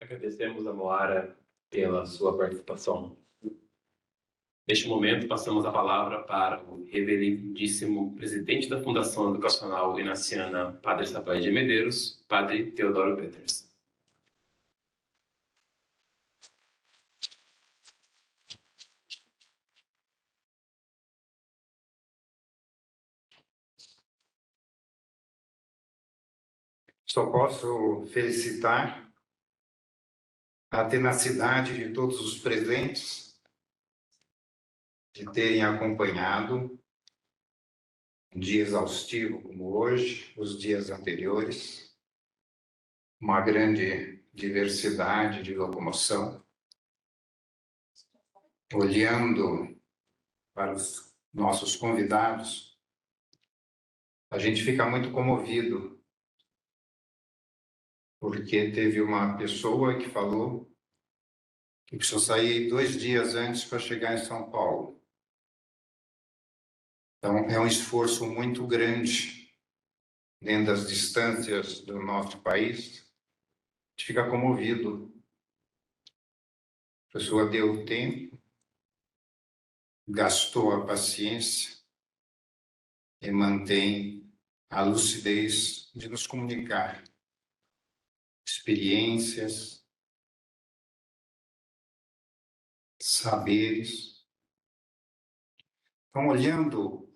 Agradecemos a Moara pela sua participação. Neste momento, passamos a palavra para o reverendíssimo presidente da Fundação Educacional Inaciana, Padre Sampaio de Medeiros, Padre Teodoro Peters. Só posso felicitar a tenacidade de todos os presentes, de terem acompanhado um dia exaustivo como hoje, os dias anteriores, uma grande diversidade de locomoção. Olhando para os nossos convidados, a gente fica muito comovido, porque teve uma pessoa que falou que precisou sair 2 dias antes para chegar em São Paulo. Então, é um esforço muito grande dentro das distâncias do nosso país. A gente fica comovido. A pessoa deu o tempo, gastou a paciência e mantém a lucidez de nos comunicar experiências, saberes. Então, olhando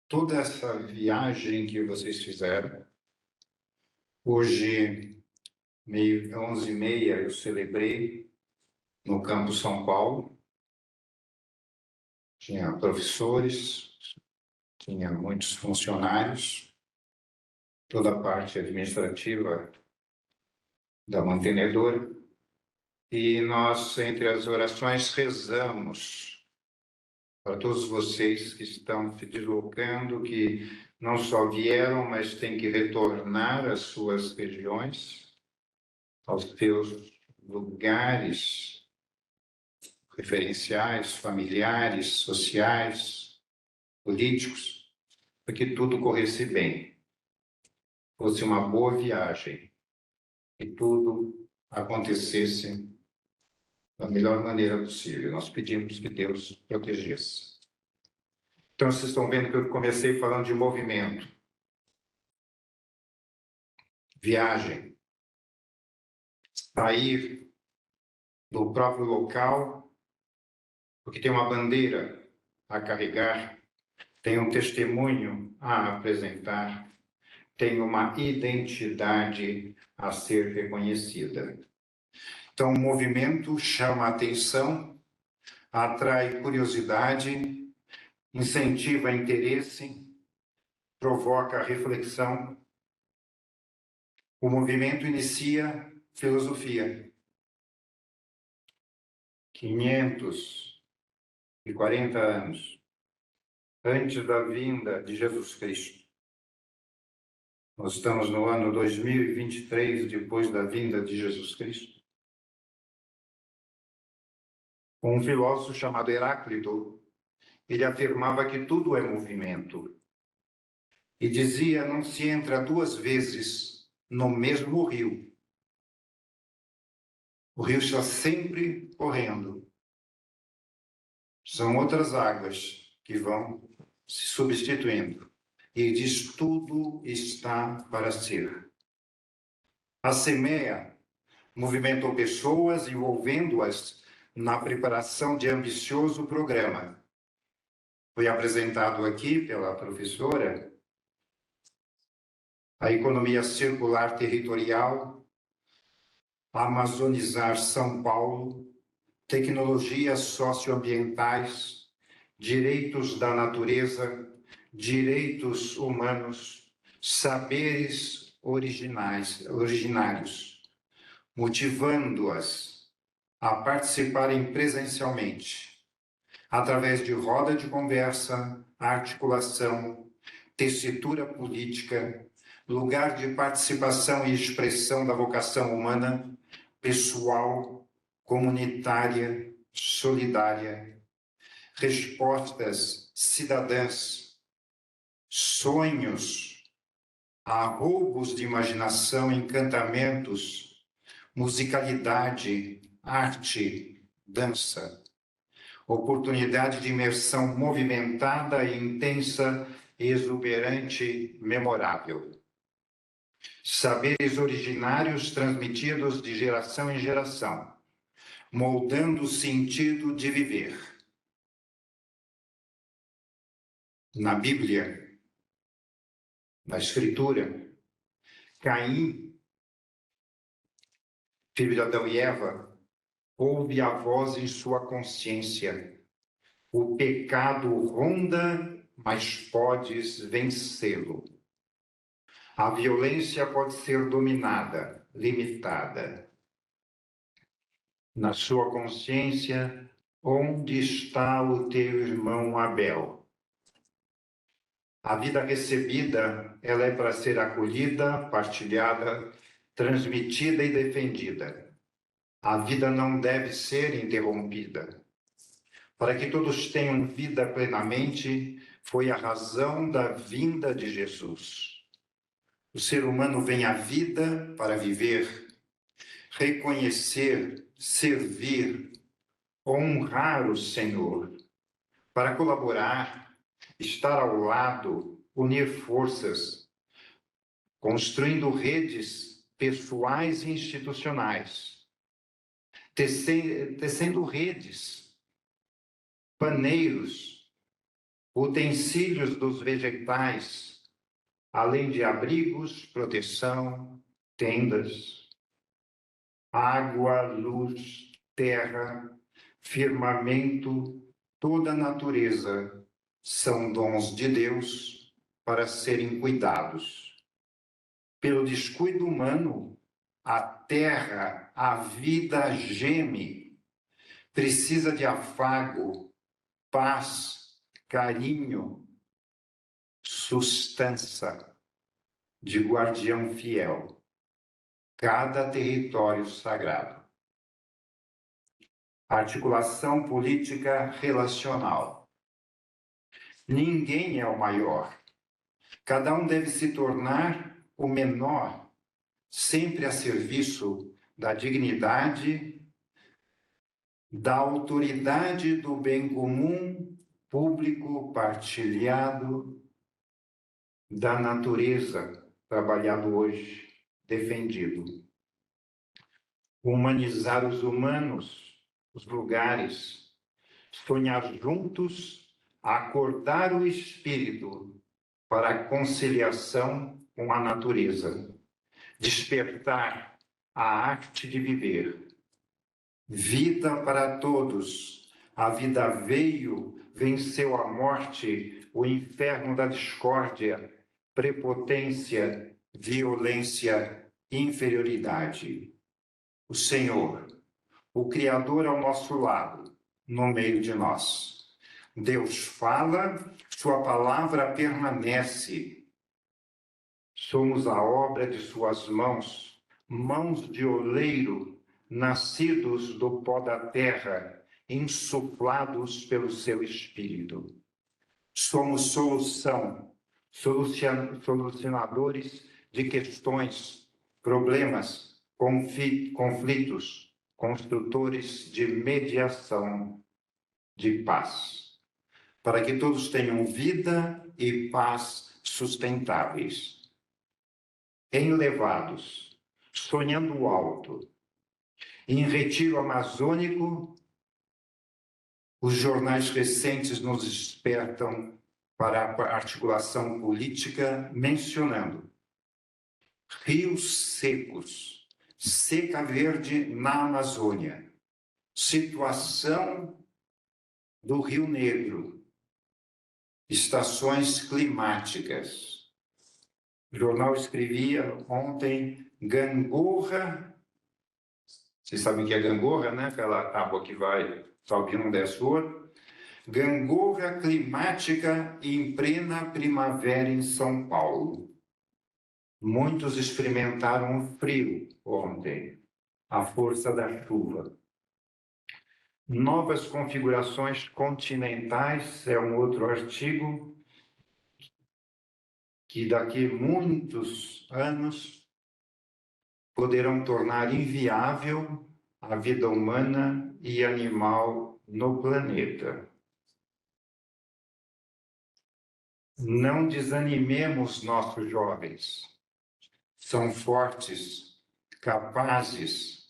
toda essa viagem que vocês fizeram, hoje, 11h30, eu celebrei no Campo São Paulo. Tinha professores, tinha muitos funcionários, toda a parte administrativa da mantenedora. E nós, entre as orações, rezamos para todos vocês que estão se deslocando, que não só vieram, mas têm que retornar às suas regiões, aos seus lugares referenciais, familiares, sociais, políticos, para que tudo corresse bem, fosse uma boa viagem, e tudo acontecesse da melhor maneira possível. Nós pedimos que Deus protegesse. Então, vocês estão vendo que eu comecei falando de movimento, viagem, sair do próprio local, porque tem uma bandeira a carregar, tem um testemunho a apresentar, tem uma identidade a ser reconhecida. Então, o movimento chama a atenção, atrai curiosidade, incentiva interesse, provoca reflexão. O movimento inicia filosofia. 540 anos antes da vinda de Jesus Cristo. Nós estamos no ano 2023, depois da vinda de Jesus Cristo. Um filósofo chamado Heráclito, ele afirmava que tudo é movimento. E dizia, não se entra duas vezes no mesmo rio. O rio está sempre correndo. São outras águas que vão se substituindo. E diz, tudo está para ser. A CEMEA movimentou pessoas, envolvendo-as na preparação de ambicioso programa. Foi apresentado aqui pela professora a economia circular territorial, amazonizar São Paulo, tecnologias socioambientais, direitos da natureza, direitos humanos, saberes originários, motivando-as a participarem presencialmente, através de roda de conversa, articulação, tessitura política, lugar de participação e expressão da vocação humana, pessoal, comunitária, solidária, respostas cidadãs, sonhos, arroubos de imaginação, encantamentos, musicalidade, arte, dança, oportunidade de imersão movimentada e intensa, exuberante, memorável. Saberes originários transmitidos de geração em geração, moldando o sentido de viver. Na Bíblia, na Escritura, Caim, filho de Adão e Eva, ouve a voz em sua consciência. O pecado ronda, mas podes vencê-lo. A violência pode ser dominada, limitada. Na sua consciência, onde está o teu irmão Abel? A vida recebida, ela é para ser acolhida, partilhada, transmitida e defendida. A vida não deve ser interrompida. Para que todos tenham vida plenamente, foi a razão da vinda de Jesus. O ser humano vem à vida para viver, reconhecer, servir, honrar o Senhor, para colaborar, estar ao lado, unir forças, construindo redes pessoais e institucionais, tecendo redes, paneiros, utensílios dos vegetais, além de abrigos, proteção, tendas, água, luz, terra, firmamento, toda a natureza são dons de Deus para serem cuidados. Pelo descuido humano, a terra, a vida geme, precisa de afago, paz, carinho, sustância de guardião fiel, cada território sagrado. Articulação política relacional. Ninguém é o maior. Cada um deve se tornar o menor, sempre a serviço da dignidade, da autoridade do bem comum, público, partilhado, da natureza, trabalhado hoje, defendido. Humanizar os humanos, os lugares, sonhar juntos, acordar o espírito para a conciliação com a natureza, despertar a arte de viver. Vida para todos. A vida veio, venceu a morte, o inferno da discórdia, prepotência, violência, inferioridade. O Senhor, o Criador ao nosso lado, no meio de nós. Deus fala, sua palavra permanece. Somos a obra de suas mãos, mãos de oleiro, nascidos do pó da terra, insuflados pelo seu espírito. Somos solução, solucionadores de questões, problemas, conflitos, construtores de mediação, de paz, para que todos tenham vida e paz sustentáveis. Enlevados, sonhando alto, em retiro amazônico, os jornais recentes nos despertam para a articulação política, mencionando rios secos, seca verde na Amazônia, situação do Rio Negro, estações climáticas. O jornal escrevia ontem gangorra. Vocês sabem o que é gangorra, né? Aquela água que vai subindo, desce o outro. Gangorra climática em plena primavera em São Paulo. Muitos experimentaram o frio ontem, a força da chuva. Novas configurações continentais é um outro artigo que daqui a muitos anos poderão tornar inviável a vida humana e animal no planeta. Não desanimemos nossos jovens. São fortes, capazes.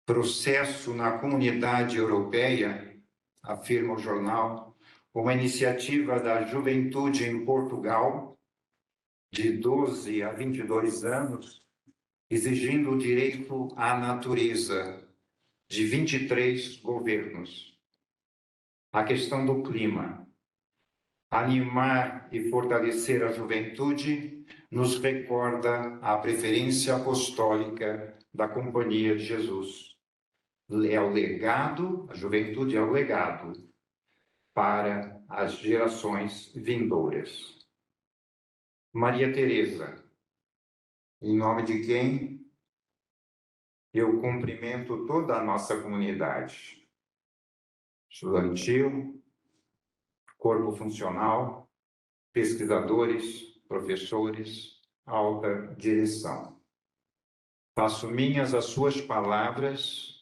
Processo na comunidade europeia, afirma o jornal, uma iniciativa da juventude em Portugal, de 12 a 22 anos, exigindo o direito à natureza, de 23 governos. A questão do clima. Animar e fortalecer a juventude nos recorda a preferência apostólica da Companhia de Jesus. É o legado, a juventude é o legado para as gerações vindouras. Maria Teresa, em nome de quem eu cumprimento toda a nossa comunidade estudantil, corpo funcional, pesquisadores, professores, alta direção. Faço minhas as suas palavras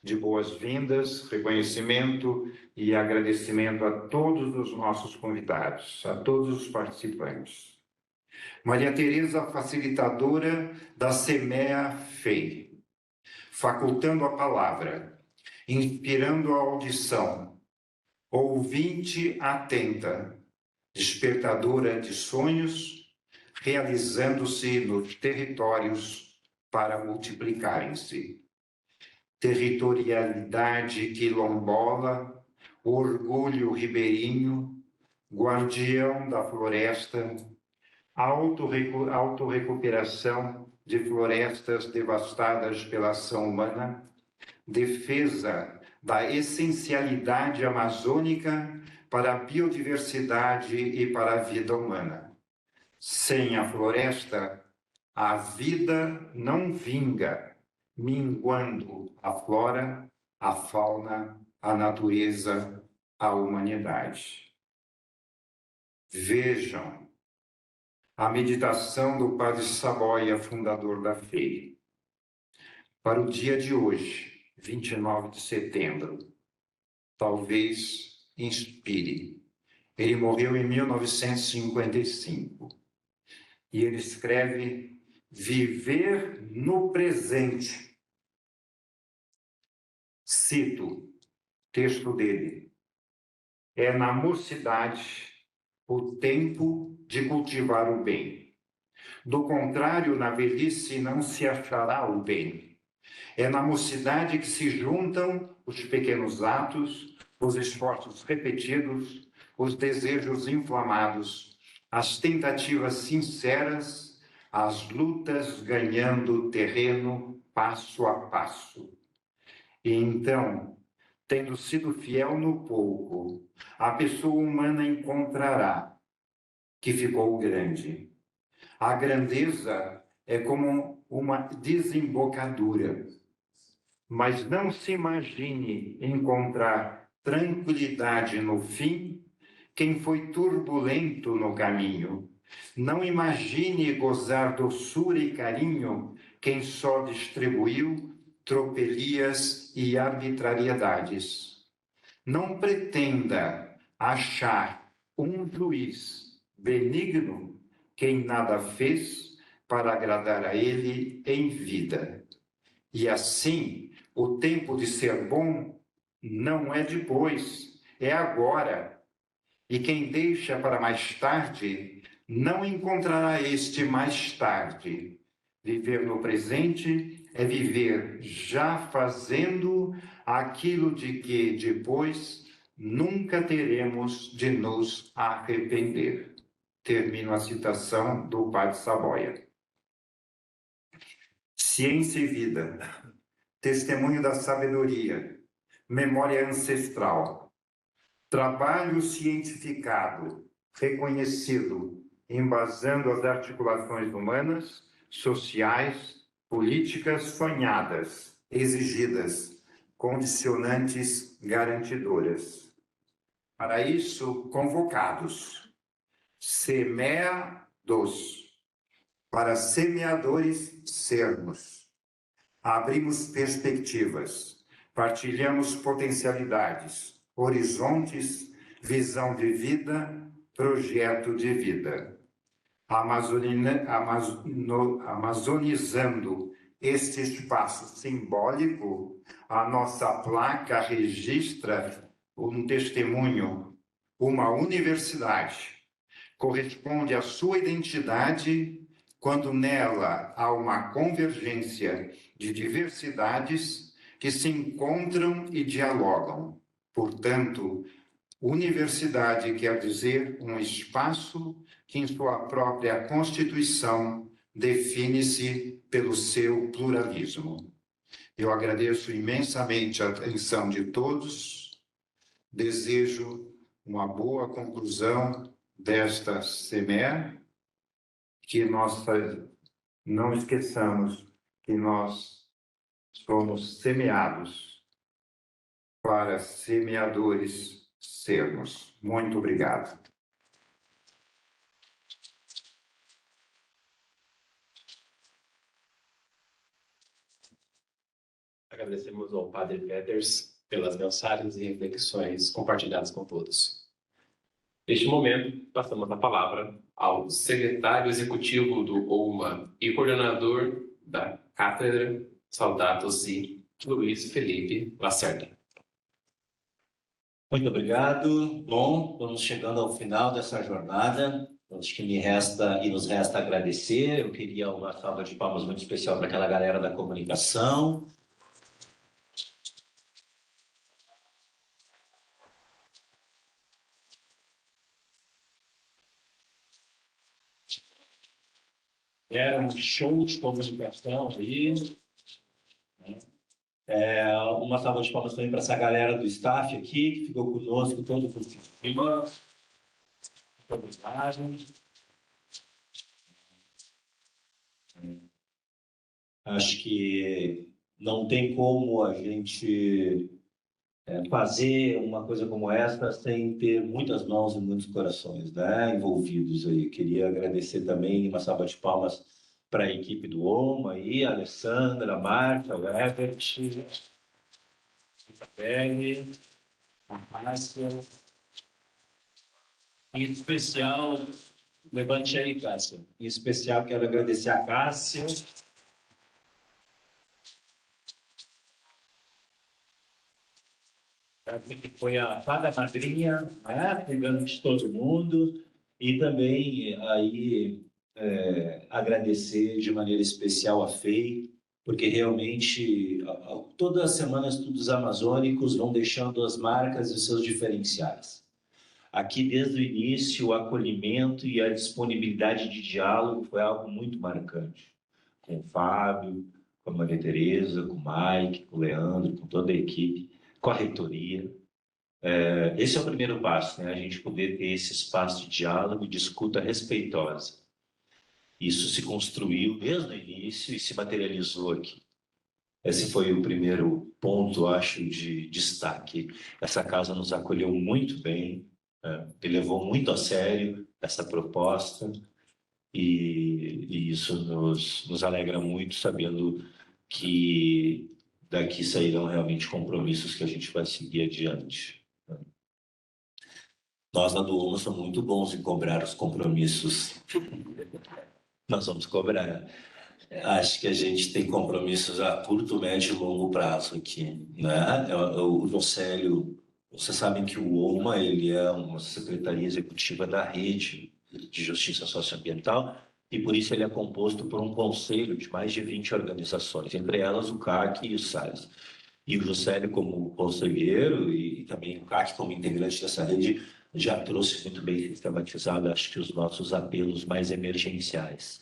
de boas-vindas, reconhecimento e agradecimento a todos os nossos convidados, a todos os participantes. Maria Teresa, facilitadora da Semea Fei, facultando a palavra, inspirando a audição, ouvinte atenta, despertadora de sonhos, realizando-se nos territórios para multiplicarem-se. Territorialidade quilombola, orgulho ribeirinho, guardião da floresta, autorrecuperação de florestas devastadas pela ação humana, defesa da essencialidade amazônica para a biodiversidade e para a vida humana. Sem a floresta, a vida não vinga, minguando a flora, a fauna, a natureza, a humanidade. Vejam a meditação do Padre Saboia, fundador da FEI, para o dia de hoje, 29 de setembro. Talvez inspire. Ele morreu em 1955 e ele escreve: viver no presente. Cito texto dele: é na mocidade o tempo de cultivar o bem. Do contrário, na velhice não se achará o bem. É na mocidade que se juntam os pequenos atos, os esforços repetidos, os desejos inflamados, as tentativas sinceras, as lutas ganhando terreno passo a passo. E então, tendo sido fiel no pouco, a pessoa humana encontrará que ficou grande. A grandeza é como uma desembocadura. Mas não se imagine encontrar tranquilidade no fim quem foi turbulento no caminho. Não imagine gozar doçura e carinho quem só distribuiu tropelias e arbitrariedades. Não pretenda achar um juiz benigno quem nada fez para agradar a ele em vida. E assim, o tempo de ser bom não é depois, é agora. E quem deixa para mais tarde, não encontrará este mais tarde. Viver no presente é viver já fazendo aquilo de que depois nunca teremos de nos arrepender. Termino a citação do Padre Saboia. Ciência e vida, testemunho da sabedoria, memória ancestral, trabalho cientificado, reconhecido, embasando as articulações humanas, sociais, políticas sonhadas, exigidas, condicionantes garantidoras. Para isso, convocados, semeados, para semeadores sermos. Abrimos perspectivas, partilhamos potencialidades, horizontes, visão de vida, projeto de vida. Amazonizando este espaço simbólico, a nossa placa registra um testemunho, uma universidade. Corresponde à sua identidade quando nela há uma convergência de diversidades que se encontram e dialogam. Portanto, universidade quer dizer um espaço que, em sua própria constituição, define-se pelo seu pluralismo. Eu agradeço imensamente a atenção de todos, desejo uma boa conclusão desta SEMER, que nós não esqueçamos que nós somos semeados para semeadores sermos. Muito obrigado. Agradecemos ao Padre Peters pelas mensagens e reflexões compartilhadas com todos. Neste momento, passamos a palavra ao secretário executivo do OUMA e coordenador da Cátedra Laudato Si, Luiz Felipe Lacerda. Muito obrigado. Bom, estamos chegando ao final dessa jornada. Acho que nos resta agradecer. Eu queria uma salva de palmas muito especial para aquela galera da comunicação. Era um show de comunicação aí. Uma salva de palmas também para essa galera do staff aqui, que ficou conosco todo o programa. Muito obrigado. Acho que não tem como a gente fazer uma coisa como essa sem ter muitas mãos e muitos corações, né, envolvidos aí. Queria agradecer também uma salva de palmas para a equipe do OMA aí, a Alessandra, a Marta, o Herbert, a Belle, a Márcia. Em especial, levante aí, Cássia. Em especial, quero agradecer a Cássia. Que foi a fada madrinha, né, cuidando de todo mundo, e também aí agradecer de maneira especial a FEI, porque realmente todas as semanas estudos amazônicos vão deixando as marcas e os seus diferenciais. Aqui, desde o início, o acolhimento e a disponibilidade de diálogo foi algo muito marcante, com o Fábio, com a Maria Tereza, com o Mike, com o Leandro, com toda a equipe, com a reitoria. Esse é o primeiro passo, né? A gente poder ter esse espaço de diálogo e de escuta respeitosa. Isso se construiu desde o início e se materializou aqui. Esse foi o primeiro ponto, acho, de destaque. Essa casa nos acolheu muito bem, e levou muito a sério essa proposta, e isso nos alegra muito, sabendo que daqui sairão realmente compromissos que a gente vai seguir adiante. Nós, na do OMA, somos muito bons em cobrar os compromissos. Nós vamos cobrar. Acho que a gente tem compromissos a curto, médio e longo prazo aqui, né? O Jocélio, vocês sabem que o OMA, ele é uma secretaria executiva da Rede de Justiça Socioambiental, e por isso ele é composto por um conselho de mais de 20 organizações, entre elas o CAC e o SAIS. E o Jocélio, como conselheiro, e também o CAC como integrante dessa rede, já trouxe muito bem sistematizado, acho que os nossos apelos mais emergenciais,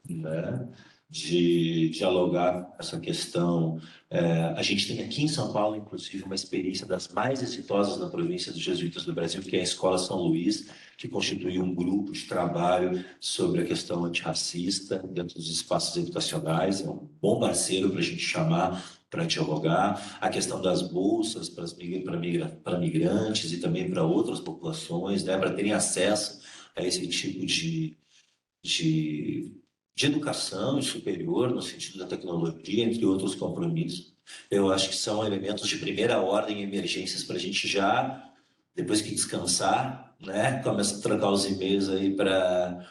né? De dialogar essa questão. A gente tem aqui em São Paulo, inclusive, uma experiência das mais exitosas na província dos Jesuítas do Brasil, que é a Escola São Luís, que constitui um grupo de trabalho sobre a questão antirracista dentro dos espaços educacionais. É um bom parceiro para a gente chamar para dialogar. A questão das bolsas para migrantes e também para outras populações, né, para terem acesso a esse tipo de educação superior, no sentido da tecnologia, entre outros compromissos. Eu acho que são elementos de primeira ordem, emergências, para a gente já, depois que descansar, né, começa a trocar os e-mails aí para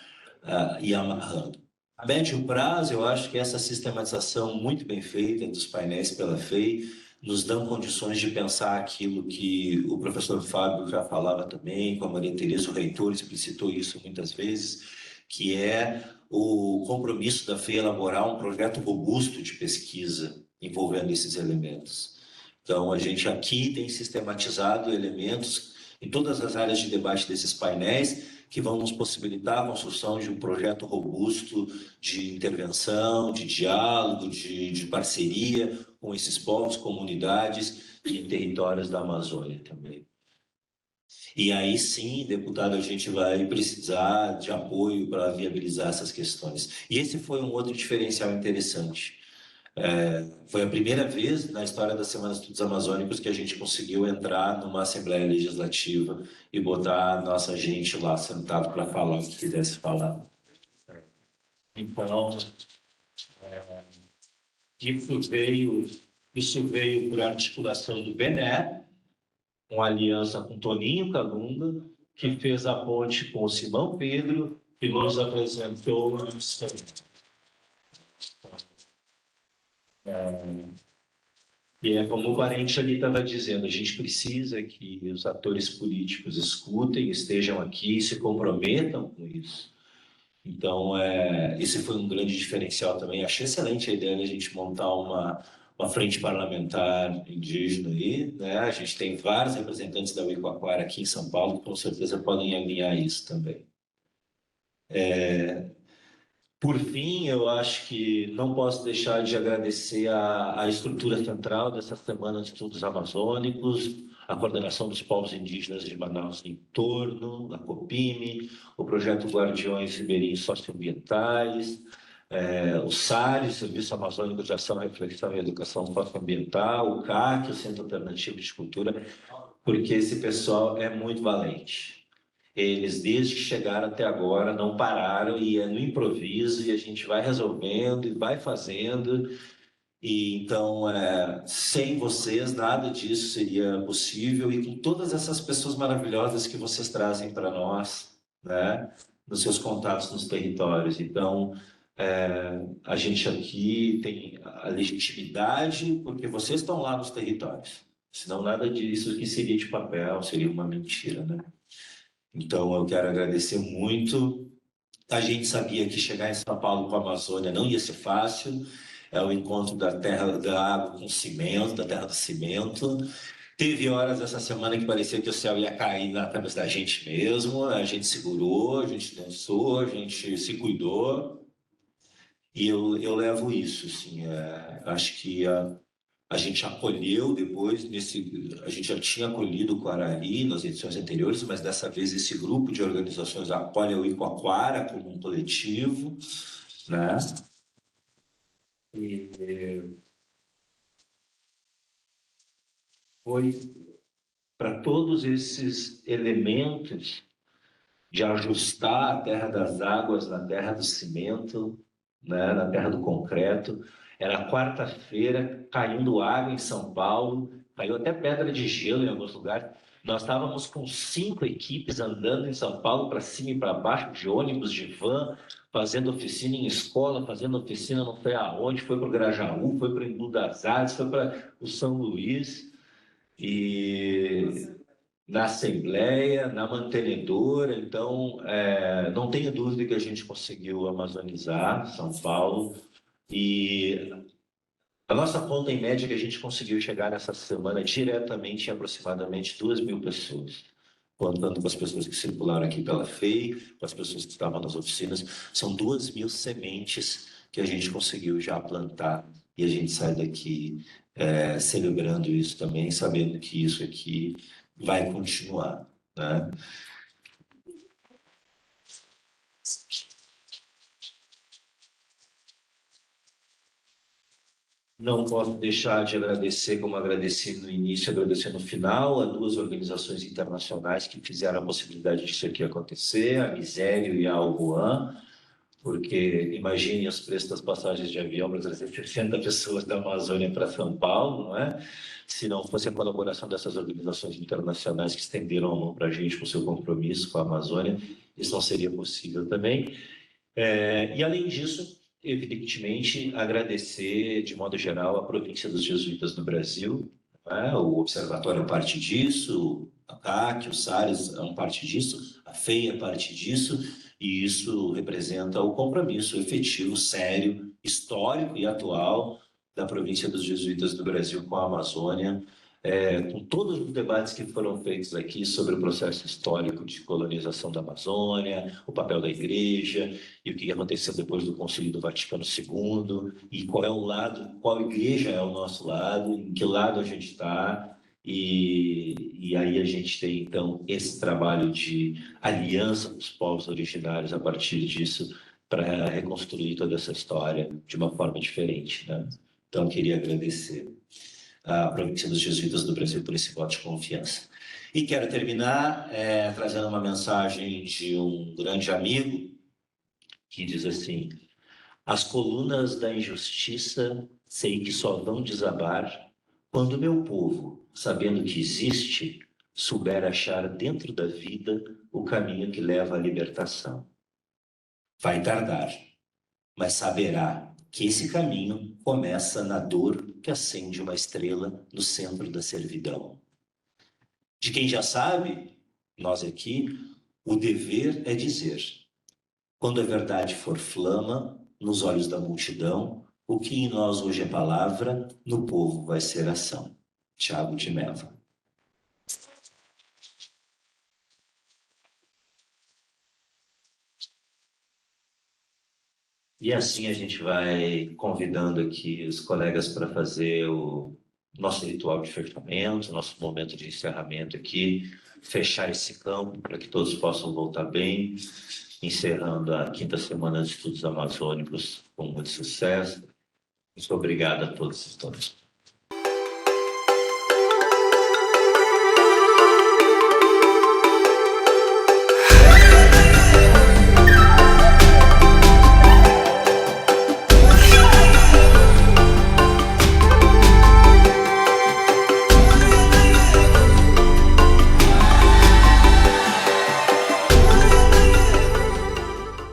ir amarrando. A médio prazo, eu acho que essa sistematização muito bem feita dos painéis pela FEI nos dão condições de pensar aquilo que o professor Fábio já falava também, com a Maria Tereza, o reitor explicitou isso muitas vezes, que é o compromisso da FEI elaborar um projeto robusto de pesquisa envolvendo esses elementos. Então, a gente aqui tem sistematizado elementos em todas as áreas de debate desses painéis que vão nos possibilitar a construção de um projeto robusto de intervenção, de diálogo, de parceria com esses povos, comunidades e territórios da Amazônia também. E aí sim, deputado, a gente vai precisar de apoio para viabilizar essas questões. E esse foi um outro diferencial interessante. Foi a primeira vez na história da Semana de Estudos Amazônicos que a gente conseguiu entrar numa Assembleia Legislativa e botar a nossa gente lá sentado para falar o que quisesse falar. Então, isso veio por articulação do BNE, com aliança com Toninho Calunga, que fez a ponte com o Simão Pedro, que nos apresentou e como o parente ali estava dizendo, a gente precisa que os atores políticos escutem, estejam aqui e se comprometam com isso. Então, esse foi um grande diferencial também. Achei excelente a ideia de a gente montar uma frente parlamentar indígena aí, né? A gente tem vários representantes da Uicoaquara aqui em São Paulo que com certeza podem alinhar isso também. Por fim, eu acho que não posso deixar de agradecer a estrutura central dessa Semana de Estudos Amazônicos, a coordenação dos povos indígenas de Manaus em torno, a COPIME, o projeto Guardiões Ribeirinhos Socioambientais, o SARE, Serviço Amazônico de Ação, Reflexão e Educação Socioambiental, o CAC, o Centro Alternativo de Cultura, porque esse pessoal é muito valente. Eles, desde que chegaram até agora, não pararam e é no improviso e a gente vai resolvendo e vai fazendo. E então, sem vocês, nada disso seria possível e com todas essas pessoas maravilhosas que vocês trazem para nós, né, nos seus contatos nos territórios. Então, a gente aqui tem a legitimidade porque vocês estão lá nos territórios. Senão, nada disso que seria de papel, seria uma mentira, né? Então, eu quero agradecer muito. A gente sabia que chegar em São Paulo com a Amazônia não ia ser fácil. É o encontro da terra da água com cimento, da terra do cimento. Teve horas essa semana que parecia que o céu ia cair na cabeça da gente mesmo. A gente segurou, a gente dançou, a gente se cuidou. E eu levo isso, assim. Acho que a gente acolheu depois, a gente já tinha acolhido o Quarari nas edições anteriores, mas dessa vez esse grupo de organizações acolhe o Icoaquara como um coletivo, né? E foi para todos esses elementos de ajustar a terra das águas na terra do cimento, né? Na terra do concreto. Era quarta-feira, caindo água em São Paulo, caiu até pedra de gelo em alguns lugares. Nós estávamos com 5 equipes andando em São Paulo para cima e para baixo, de ônibus, de van, fazendo oficina em escola, fazendo oficina não sei aonde, foi para o Grajaú, foi para o Embu das Artes, foi para o São Luís, e na Assembleia, na Mantenedora. Então, não tenho dúvida que a gente conseguiu amazonizar São Paulo. E a nossa conta em média que a gente conseguiu chegar nessa semana diretamente em aproximadamente 2.000 pessoas. Contando com as pessoas que circularam aqui pela FEI, com as pessoas que estavam nas oficinas, são 2.000 sementes que a gente conseguiu já plantar. E a gente sai daqui celebrando isso também, sabendo que isso aqui vai continuar, né? Não posso deixar de agradecer, como agradeci no início, agradecer no final, a 2 organizações internacionais que fizeram a possibilidade disso aqui acontecer, a Misério e a Alboan, porque imagine os preços das passagens de avião para trazer 60 pessoas da Amazônia para São Paulo, não é? Se não fosse a colaboração dessas organizações internacionais que estenderam a mão para a gente com seu compromisso com a Amazônia, isso não seria possível também. E, além disso, evidentemente, agradecer, de modo geral, a província dos jesuítas do Brasil, né? O Observatório é parte disso, a CAC, o SARES é parte disso, a FEI é parte disso, e isso representa o compromisso efetivo, sério, histórico e atual da província dos jesuítas do Brasil com a Amazônia, com todos os debates que foram feitos aqui sobre o processo histórico de colonização da Amazônia, o papel da Igreja e o que aconteceu depois do Concílio do Vaticano II, e qual é o lado, qual igreja é o nosso lado, em que lado a gente está. E aí a gente tem, então, esse trabalho de aliança com os povos originários a partir disso para reconstruir toda essa história de uma forma diferente, né? Então, eu queria agradecer a província dos jesuítas do Brasil por esse voto de confiança. E quero terminar trazendo uma mensagem de um grande amigo que diz assim: as colunas da injustiça sei que só vão desabar quando meu povo, sabendo que existe, souber achar dentro da vida o caminho que leva à libertação. Vai tardar, mas saberá que esse caminho começa na dor que acende uma estrela no centro da servidão. De quem já sabe, nós aqui, o dever é dizer, quando a verdade for flama, nos olhos da multidão, o que em nós hoje é palavra, no povo vai ser ação. Tiago de Mello. E assim a gente vai convidando aqui os colegas para fazer o nosso ritual de fechamento, nosso momento de encerramento aqui, fechar esse campo para que todos possam voltar bem. encerrando a 5ª Semana de Estudos Amazônicos com muito sucesso. Muito obrigado a todos e todas.